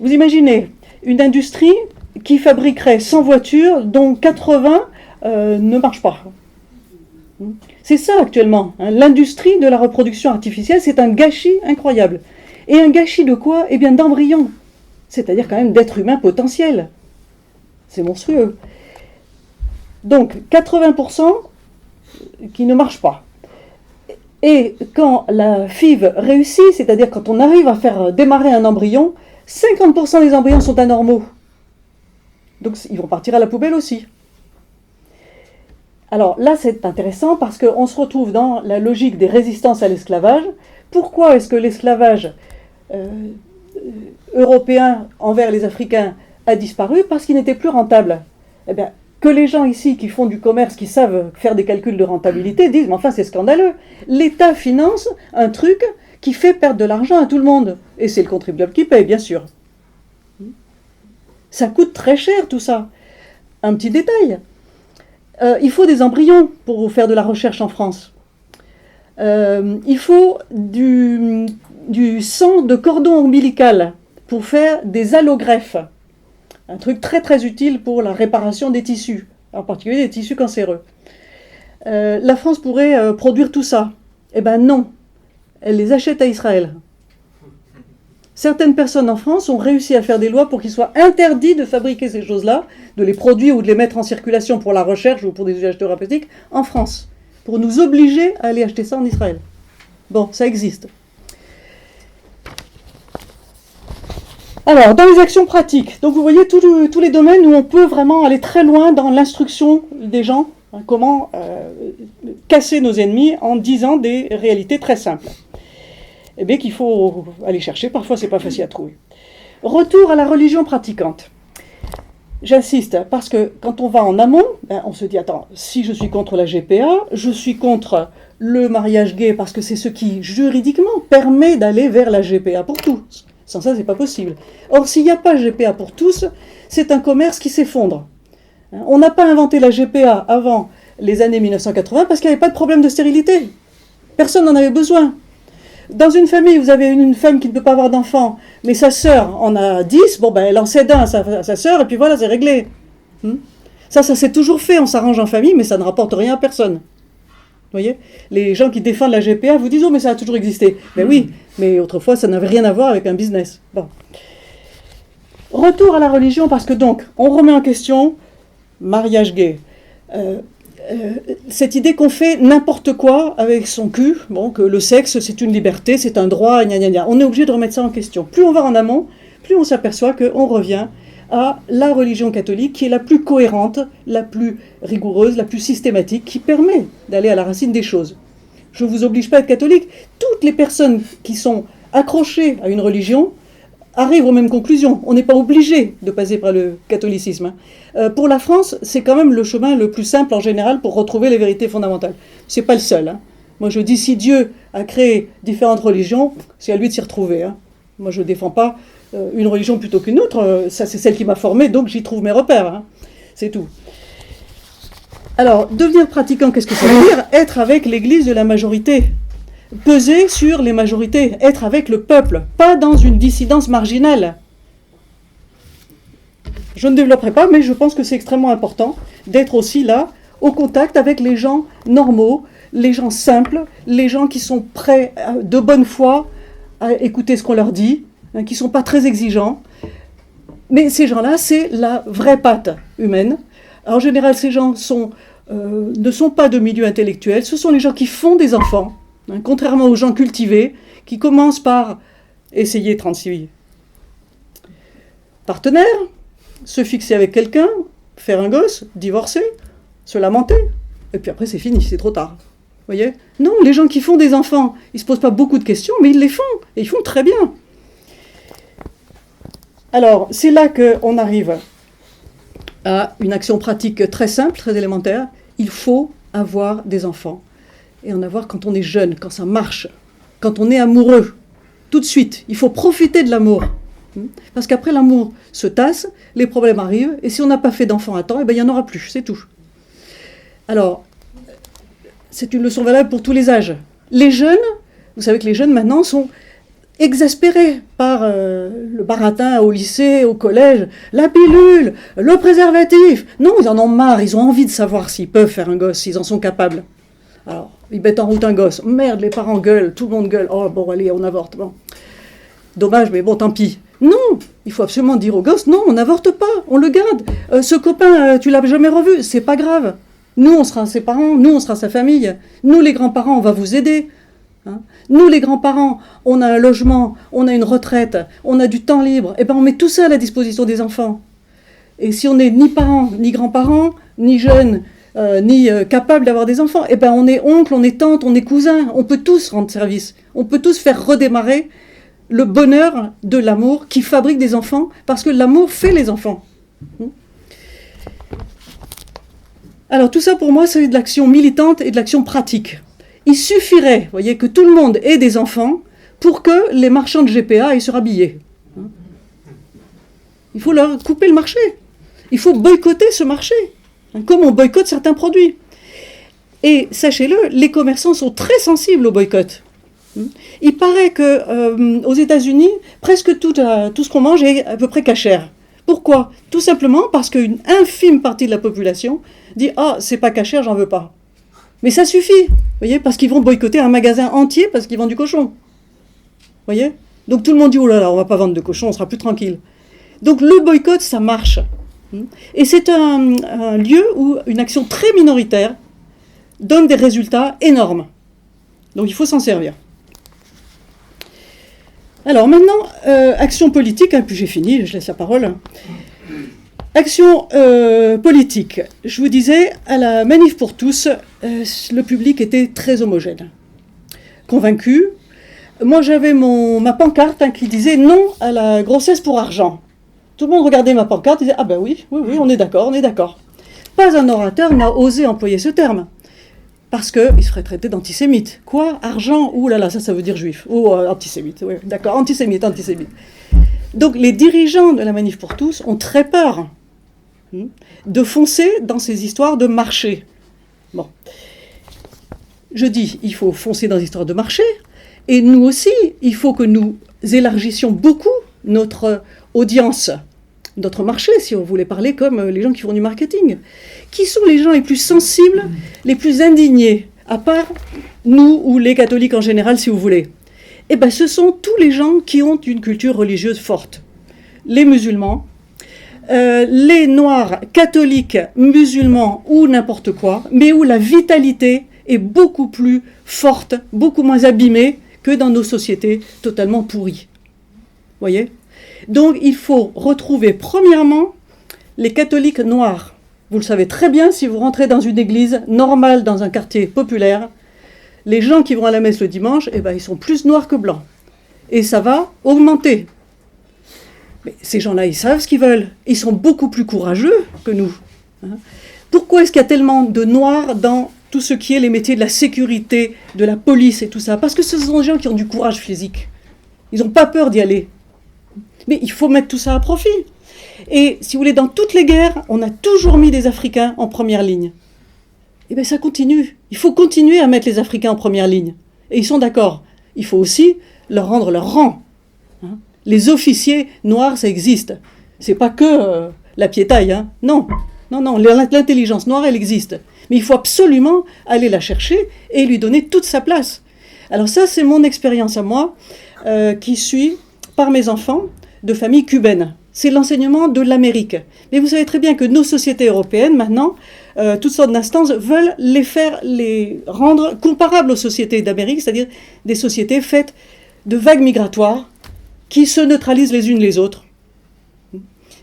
Vous imaginez une industrie qui fabriquerait 100 voitures, dont 80 ne marchent pas. C'est ça actuellement. L'industrie de la reproduction artificielle, c'est un gâchis incroyable. Et un gâchis de quoi? Eh bien d'embryons. C'est-à-dire quand même d'êtres humains potentiels. C'est monstrueux. Donc 80% qui ne marchent pas. Et quand la FIV réussit, c'est-à-dire quand on arrive à faire démarrer un embryon, 50% des embryons sont anormaux. Donc ils vont partir à la poubelle aussi. Alors là, c'est intéressant parce qu'on se retrouve dans la logique des résistances à l'esclavage. Pourquoi est-ce que l'esclavage européen envers les Africains a disparu? Parce qu'il n'était plus rentable. Eh bien, que les gens ici qui font du commerce, qui savent faire des calculs de rentabilité, disent « mais enfin, c'est scandaleux. L'État finance un truc qui fait perdre de l'argent à tout le monde. » Et c'est le contribuable qui paye, bien sûr. Ça coûte très cher, tout ça. Un petit détail. Il faut des embryons pour faire de la recherche en France. Il faut du sang de cordon ombilical pour faire des allogreffes. Un truc très très utile pour la réparation des tissus, en particulier des tissus cancéreux. La France pourrait produire tout ça. Eh bien non, elle les achète à Israël. Certaines personnes en France ont réussi à faire des lois pour qu'il soit interdit de fabriquer ces choses-là, de les produire ou de les mettre en circulation pour la recherche ou pour des usages thérapeutiques en France, pour nous obliger à aller acheter ça en Israël. Bon, ça existe. Alors, dans les actions pratiques, donc vous voyez tous les domaines où on peut vraiment aller très loin dans l'instruction des gens, comment casser nos ennemis en disant des réalités très simples. Eh bien qu'il faut aller chercher, parfois c'est pas facile à trouver. Retour à la religion pratiquante. J'insiste, parce que quand on va en amont, on se dit, attends, si je suis contre la GPA, je suis contre le mariage gay, parce que c'est ce qui, juridiquement, permet d'aller vers la GPA pour tous. Sans ça, c'est pas possible. Or, s'il n'y a pas GPA pour tous, c'est un commerce qui s'effondre. On n'a pas inventé la GPA avant les années 1980 parce qu'il n'y avait pas de problème de stérilité. Personne n'en avait besoin. Dans une famille, vous avez une femme qui ne peut pas avoir d'enfant, mais sa sœur en a 10, bon ben elle en cède un à sa sœur, et puis voilà, c'est réglé. Ça s'est toujours fait, on s'arrange en famille, mais ça ne rapporte rien à personne. Vous voyez? Les gens qui défendent la GPA vous disent « Oh, mais ça a toujours existé ». Ben oui, mais autrefois, ça n'avait rien à voir avec un business. Bon. Retour à la religion, parce que donc, on remet en question mariage gay. Cette idée qu'on fait n'importe quoi avec son cul, bon, que le sexe c'est une liberté, c'est un droit, gna gna gna. On est obligé de remettre ça en question. Plus on va en amont, plus on s'aperçoit qu'on revient à la religion catholique qui est la plus cohérente, la plus rigoureuse, la plus systématique, qui permet d'aller à la racine des choses. Je ne vous oblige pas à être catholique. Toutes les personnes qui sont accrochées à une religion arrivent aux mêmes conclusions. On n'est pas obligé de passer par le catholicisme. Pour la France, c'est quand même le chemin le plus simple en général pour retrouver les vérités fondamentales. Ce n'est pas le seul. Moi je dis, si Dieu a créé différentes religions, c'est à lui de s'y retrouver. Moi je ne défends pas une religion plutôt qu'une autre. Ça c'est celle qui m'a formé, donc j'y trouve mes repères. C'est tout. Alors, devenir pratiquant, qu'est-ce que ça veut dire? Être avec l'Église de la majorité. Peser sur les majorités, être avec le peuple, pas dans une dissidence marginale. Je ne développerai pas, mais je pense que c'est extrêmement important d'être aussi là, au contact avec les gens normaux, les gens simples, les gens qui sont prêts de bonne foi à écouter ce qu'on leur dit, hein, qui ne sont pas très exigeants. Mais ces gens-là, c'est la vraie patte humaine. En général, ces gens ne sont pas de milieu intellectuel, ce sont les gens qui font des enfants, hein, contrairement aux gens cultivés, qui commencent par essayer 36 partenaires, se fixer avec quelqu'un, faire un gosse, divorcer, se lamenter, et puis après c'est fini, c'est trop tard. Vous voyez ? Non, les gens qui font des enfants, ils ne se posent pas beaucoup de questions, mais ils les font, et ils font très bien. Alors, c'est là qu'on arrive à une action pratique très simple, très élémentaire. Il faut avoir des enfants. Et en avoir quand on est jeune, quand ça marche, quand on est amoureux. Tout de suite, il faut profiter de l'amour. Parce qu'après l'amour se tasse, les problèmes arrivent, et si on n'a pas fait d'enfants à temps, eh ben, il n'y en aura plus, c'est tout. Alors, c'est une leçon valable pour tous les âges. Les jeunes, vous savez que les jeunes maintenant sont exaspérés par le baratin au lycée, au collège, la pilule, le préservatif. Non, ils en ont marre, ils ont envie de savoir s'ils peuvent faire un gosse, s'ils en sont capables. Alors, ils mettent en route un gosse. Merde, les parents gueulent, tout le monde gueule. Oh bon, allez, on avorte. Bon. Dommage, mais bon, tant pis. Non, il faut absolument dire au gosse, non, on n'avorte pas, on le garde. Ce copain, tu l'as jamais revu, c'est pas grave. Nous, on sera ses parents, nous, on sera sa famille. Nous, les grands-parents, on va vous aider. Hein. Nous, les grands-parents, on a un logement, on a une retraite, on a du temps libre. Eh bien, on met tout ça à la disposition des enfants. Et si on n'est ni parents, ni grands-parents, ni jeunes, ni capables d'avoir des enfants, eh bien, on est oncle, on est tante, on est cousin. On peut tous rendre service. On peut tous faire redémarrer le bonheur de l'amour qui fabrique des enfants, parce que l'amour fait les enfants. Alors tout ça pour moi, c'est de l'action militante et de l'action pratique. Il suffirait, vous voyez, que tout le monde ait des enfants pour que les marchands de GPA aillent se rhabiller. Il faut leur couper le marché. Il faut boycotter ce marché, comme on boycotte certains produits. Et sachez-le, les commerçants sont très sensibles au boycott. Il paraît qu'aux États-Unis, presque tout ce qu'on mange est à peu près cachère. Pourquoi ? Tout simplement parce qu'une infime partie de la population dit « Ah, c'est pas cachère, j'en veux pas ». Mais ça suffit, vous voyez, parce qu'ils vont boycotter un magasin entier parce qu'ils vendent du cochon. Vous voyez ? Donc tout le monde dit « Oh là là, on va pas vendre de cochon, on sera plus tranquille ». Donc le boycott, ça marche. Et c'est un lieu où une action très minoritaire donne des résultats énormes. Donc il faut s'en servir. Alors maintenant, action politique, hein, puis j'ai fini, je laisse la parole. Action politique. Je vous disais, à la Manif pour tous, le public était très homogène, convaincu. Moi j'avais ma pancarte qui disait non à la grossesse pour argent. Tout le monde regardait ma pancarte et disait ah ben oui, on est d'accord, on est d'accord. Pas un orateur n'a osé employer ce terme. Parce qu'il serait traité d'antisémite. Quoi ? Argent ? Ouh là là, ça veut dire juif. Ou antisémite, oui, d'accord, antisémite. Donc les dirigeants de la Manif pour tous ont très peur de foncer dans ces histoires de marché. Bon. Je dis, il faut foncer dans les histoires de marché, et nous aussi, il faut que nous élargissions beaucoup notre audience, notre marché, si on voulait parler comme les gens qui font du marketing. Qui sont les gens les plus sensibles, les plus indignés, à part nous ou les catholiques en général, si vous voulez ? Eh bien, ce sont tous les gens qui ont une culture religieuse forte. Les musulmans, les noirs, catholiques, musulmans ou n'importe quoi, mais où la vitalité est beaucoup plus forte, beaucoup moins abîmée que dans nos sociétés totalement pourries. Vous voyez ? Donc, il faut retrouver, premièrement, les catholiques noirs. Vous le savez très bien, si vous rentrez dans une église normale, dans un quartier populaire, les gens qui vont à la messe le dimanche, eh ben, ils sont plus noirs que blancs. Et ça va augmenter. Mais ces gens-là, ils savent ce qu'ils veulent. Ils sont beaucoup plus courageux que nous. Pourquoi est-ce qu'il y a tellement de noirs dans tout ce qui est les métiers de la sécurité, de la police et tout ça ? Parce que ce sont des gens qui ont du courage physique. Ils n'ont pas peur d'y aller. Mais il faut mettre tout ça à profit. Et si vous voulez, dans toutes les guerres, on a toujours mis des Africains en première ligne. Et bien ça continue. Il faut continuer à mettre les Africains en première ligne. Et ils sont d'accord. Il faut aussi leur rendre leur rang. Les officiers noirs, ça existe. C'est pas que la piétaille, hein. Non, non, non, l'intelligence noire, elle existe. Mais il faut absolument aller la chercher et lui donner toute sa place. Alors ça, c'est mon expérience à moi, qui suit par mes enfants de famille cubaine. C'est l'enseignement de l'Amérique. Mais vous savez très bien que nos sociétés européennes, maintenant, toutes sortes d'instances veulent les rendre comparables aux sociétés d'Amérique, c'est-à-dire des sociétés faites de vagues migratoires qui se neutralisent les unes les autres.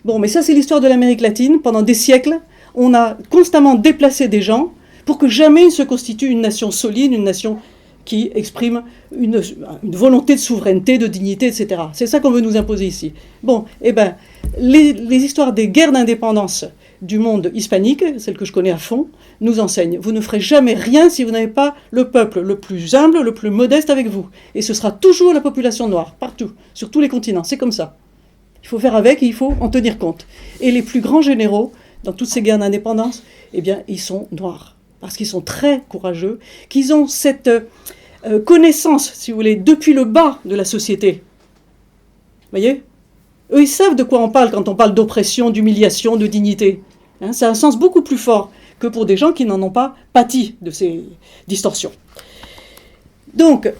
Bon, mais ça, c'est l'histoire de l'Amérique latine. Pendant des siècles, on a constamment déplacé des gens pour que jamais il se constitue une nation solide, une nation qui exprime une volonté de souveraineté, de dignité, etc. C'est ça qu'on veut nous imposer ici. Bon, eh bien, les histoires des guerres d'indépendance du monde hispanique, celles que je connais à fond, nous enseignent. Vous ne ferez jamais rien si vous n'avez pas le peuple le plus humble, le plus modeste avec vous. Et ce sera toujours la population noire, partout, sur tous les continents. C'est comme ça. Il faut faire avec et il faut en tenir compte. Et les plus grands généraux, dans toutes ces guerres d'indépendance, eh bien, ils sont noirs. Parce qu'ils sont très courageux, qu'ils ont cette connaissance, si vous voulez, depuis le bas de la société. Vous voyez ? Eux, ils savent de quoi on parle quand on parle d'oppression, d'humiliation, de dignité. Hein, ça a un sens beaucoup plus fort que pour des gens qui n'en ont pas pâti de ces distorsions. Donc,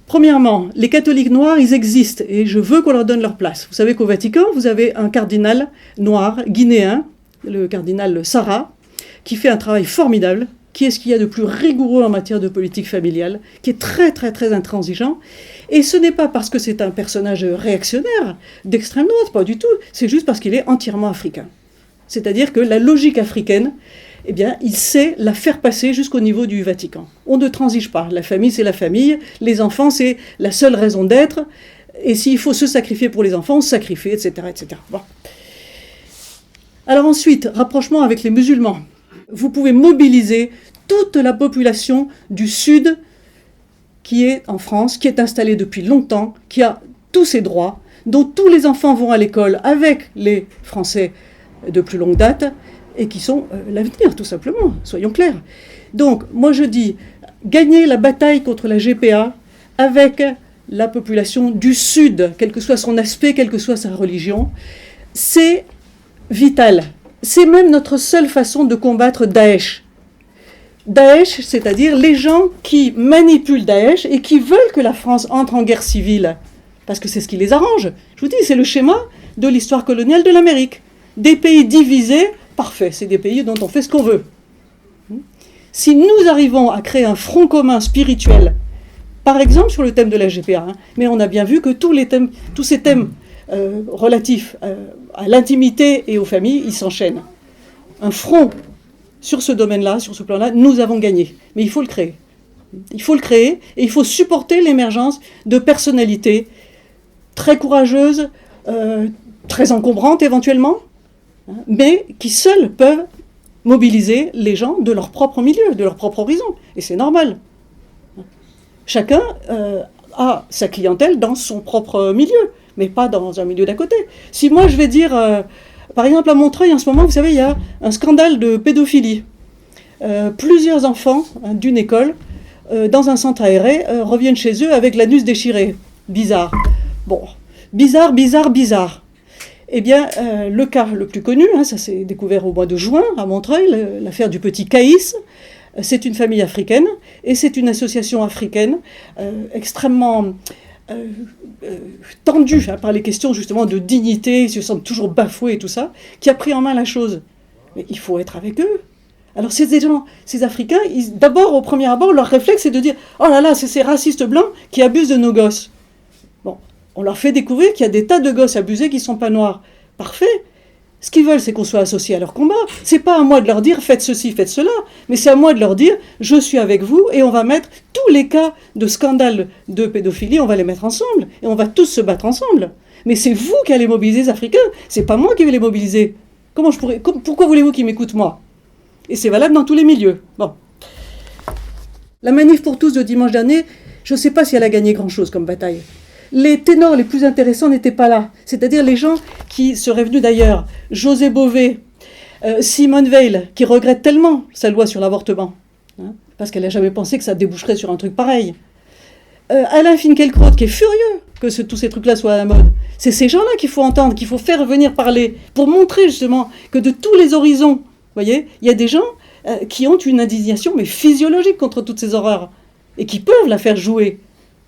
premièrement, les catholiques noirs, ils existent et je veux qu'on leur donne leur place. Vous savez qu'au Vatican, vous avez un cardinal noir guinéen, le cardinal Sarah, qui fait un travail formidable. Qui est ce qu'il y a de plus rigoureux en matière de politique familiale, qui est très très très intransigeant. Et ce n'est pas parce que c'est un personnage réactionnaire, d'extrême droite, pas du tout, c'est juste parce qu'il est entièrement africain. C'est-à-dire que la logique africaine, eh bien, il sait la faire passer jusqu'au niveau du Vatican. On ne transige pas, la famille c'est la famille, les enfants c'est la seule raison d'être, et s'il faut se sacrifier pour les enfants, on se sacrifie, etc. etc. Bon. Alors ensuite, rapprochement avec les musulmans. Vous pouvez mobiliser toute la population du Sud qui est en France, qui est installée depuis longtemps, qui a tous ses droits, dont tous les enfants vont à l'école avec les Français de plus longue date et qui sont l'avenir, tout simplement, soyons clairs. Donc, moi je dis, gagner la bataille contre la GPA avec la population du Sud, quel que soit son aspect, quelle que soit sa religion, c'est vital. C'est même notre seule façon de combattre Daesh. Daesh, c'est-à-dire les gens qui manipulent Daesh et qui veulent que la France entre en guerre civile. Parce que c'est ce qui les arrange. Je vous dis, c'est le schéma de l'histoire coloniale de l'Amérique. Des pays divisés, parfait, c'est des pays dont on fait ce qu'on veut. Si nous arrivons à créer un front commun spirituel, par exemple sur le thème de la GPA, mais on a bien vu que tous ces thèmes relatifs à l'intimité et aux familles, ils s'enchaînent. Un front sur ce domaine-là, sur ce plan-là, nous avons gagné. Mais il faut le créer. Il faut le créer et il faut supporter l'émergence de personnalités très courageuses, très encombrantes éventuellement, mais qui seules peuvent mobiliser les gens de leur propre milieu, de leur propre horizon. Et c'est normal. Chacun a sa clientèle dans son propre milieu, mais pas dans un milieu d'à côté. Si moi je vais dire, par exemple à Montreuil en ce moment, vous savez, il y a un scandale de pédophilie. Plusieurs enfants d'une école, dans un centre aéré, reviennent chez eux avec l'anus déchiré. Bizarre. Bon, bizarre. Eh bien, le cas le plus connu, ça s'est découvert au mois de juin à Montreuil, l'affaire du petit Caïs. C'est une famille africaine et c'est une association africaine extrêmement tendue par les questions justement de dignité, ils se sentent toujours bafoués et tout ça, qui a pris en main la chose. Mais il faut être avec eux. Alors ces gens, ces Africains, d'abord, au premier abord, leur réflexe c'est de dire « Oh là là, c'est ces racistes blancs qui abusent de nos gosses ». Bon, on leur fait découvrir qu'il y a des tas de gosses abusés qui ne sont pas noirs. Parfait. Ce qu'ils veulent, c'est qu'on soit associés à leur combat. C'est pas à moi de leur dire « faites ceci, faites cela », mais c'est à moi de leur dire « je suis avec vous » et on va mettre tous les cas de scandale de pédophilie, on va les mettre ensemble et on va tous se battre ensemble. Mais c'est vous qui allez mobiliser les Africains, c'est pas moi qui vais les mobiliser. Pourquoi voulez-vous qu'ils m'écoutent moi ? Et c'est valable dans tous les milieux. Bon. La manif pour tous de dimanche dernier, je ne sais pas si elle a gagné grand-chose comme bataille. Les ténors les plus intéressants n'étaient pas là. C'est-à-dire les gens qui seraient venus d'ailleurs. José Bové, Simone Veil, qui regrette tellement sa loi sur l'avortement, parce qu'elle n'a jamais pensé que ça déboucherait sur un truc pareil. Alain Finkielkraut, qui est furieux que tous ces trucs-là soient à la mode. C'est ces gens-là qu'il faut entendre, qu'il faut faire venir parler, pour montrer justement que de tous les horizons, vous voyez, il y a des gens qui ont une indignation, mais physiologique contre toutes ces horreurs, et qui peuvent la faire jouer.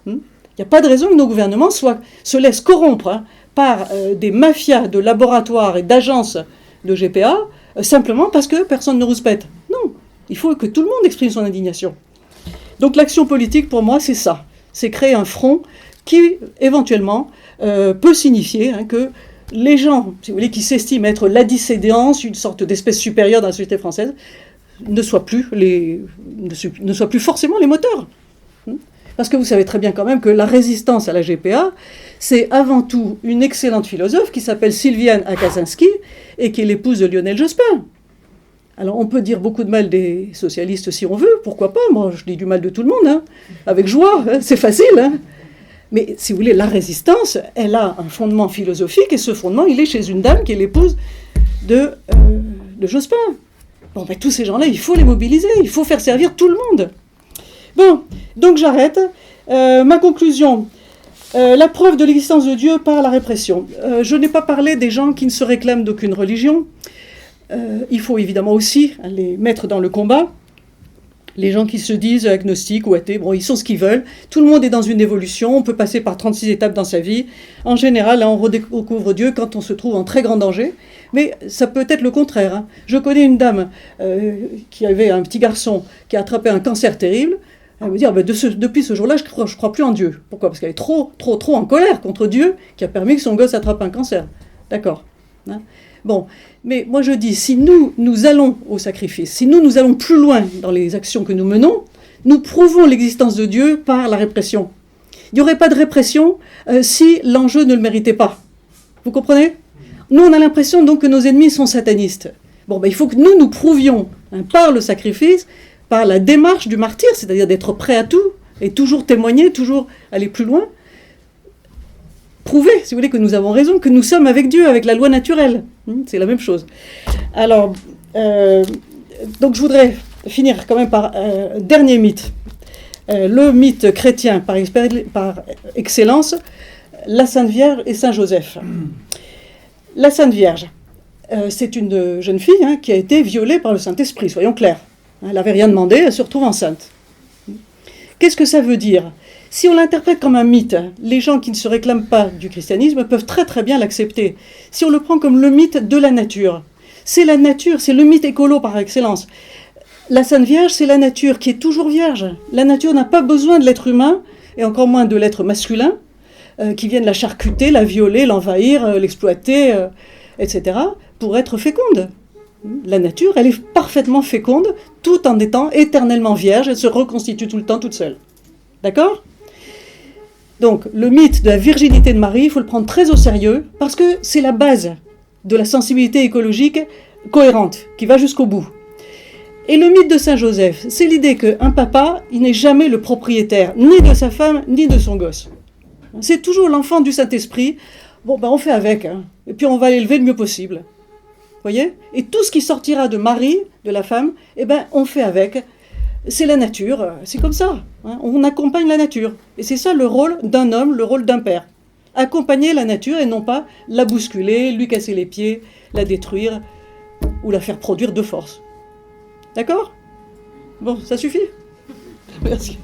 Il n'y a pas de raison que nos gouvernements se laissent corrompre par des mafias de laboratoires et d'agences de GPA, simplement parce que personne ne rouspète. Non, il faut que tout le monde exprime son indignation. Donc l'action politique, pour moi, c'est ça. C'est créer un front qui, éventuellement, peut signifier que les gens, si vous voulez, qui s'estiment être la dissédence, une sorte d'espèce supérieure dans la société française, ne soient plus forcément les moteurs. Parce que vous savez très bien quand même que la résistance à la GPA, c'est avant tout une excellente philosophe qui s'appelle Sylviane Akaczynski et qui est l'épouse de Lionel Jospin. Alors on peut dire beaucoup de mal des socialistes si on veut, pourquoi pas, moi je dis du mal de tout le monde, avec joie, c'est facile. Mais si vous voulez, la résistance, elle a un fondement philosophique et ce fondement, il est chez une dame qui est l'épouse de Jospin. Bon, ben tous ces gens-là, il faut les mobiliser, il faut faire servir tout le monde. Bon, donc j'arrête. Ma conclusion, la preuve de l'existence de Dieu par la répression. Je n'ai pas parlé des gens qui ne se réclament d'aucune religion. Il faut évidemment aussi les mettre dans le combat. Les gens qui se disent agnostiques ou athées, bon, ils sont ce qu'ils veulent. Tout le monde est dans une évolution. On peut passer par 36 étapes dans sa vie. En général, là, on redécouvre Dieu quand on se trouve en très grand danger. Mais ça peut être le contraire. Je connais une dame qui avait un petit garçon qui a attrapé un cancer terrible. Elle me dit, depuis ce jour-là, je crois plus en Dieu. Pourquoi ? Parce qu'elle est trop en colère contre Dieu qui a permis que son gosse attrape un cancer. D'accord. Bon, mais moi je dis, si nous allons au sacrifice, si nous allons plus loin dans les actions que nous menons, nous prouvons l'existence de Dieu par la répression. Il n'y aurait pas de répression si l'enjeu ne le méritait pas. Vous comprenez ? Nous, on a l'impression donc que nos ennemis sont satanistes. Bon, il faut que nous prouvions, par le sacrifice, par la démarche du martyr, c'est-à-dire d'être prêt à tout, et toujours témoigner, toujours aller plus loin, prouver, si vous voulez, que nous avons raison, que nous sommes avec Dieu, avec la loi naturelle. C'est la même chose. Alors, donc je voudrais finir quand même par dernier mythe. Le mythe chrétien par excellence, la Sainte Vierge et Saint Joseph. La Sainte Vierge, c'est une jeune fille qui a été violée par le Saint-Esprit, soyons clairs. Elle n'avait rien demandé, elle se retrouve enceinte. Qu'est-ce que ça veut dire ? Si on l'interprète comme un mythe, les gens qui ne se réclament pas du christianisme peuvent très très bien l'accepter. Si on le prend comme le mythe de la nature, c'est la nature, c'est le mythe écolo par excellence. La Sainte Vierge, c'est la nature qui est toujours vierge. La nature n'a pas besoin de l'être humain, et encore moins de l'être masculin, qui viennent la charcuter, la violer, l'envahir, l'exploiter, etc., pour être féconde. La nature, elle est parfaitement féconde, tout en étant éternellement vierge, elle se reconstitue tout le temps toute seule. D'accord ? Donc, le mythe de la virginité de Marie, il faut le prendre très au sérieux, parce que c'est la base de la sensibilité écologique cohérente, qui va jusqu'au bout. Et le mythe de Saint Joseph, c'est l'idée qu'un papa, il n'est jamais le propriétaire, ni de sa femme, ni de son gosse. C'est toujours l'enfant du Saint-Esprit. Bon, on fait avec, et puis on va l'élever le mieux possible. Vous voyez ? Et tout ce qui sortira de Marie, de la femme, on fait avec. C'est la nature, c'est comme ça. On accompagne la nature. Et c'est ça le rôle d'un homme, le rôle d'un père. Accompagner la nature et non pas la bousculer, lui casser les pieds, la détruire ou la faire produire de force. D'accord ? Bon, ça suffit ? Merci.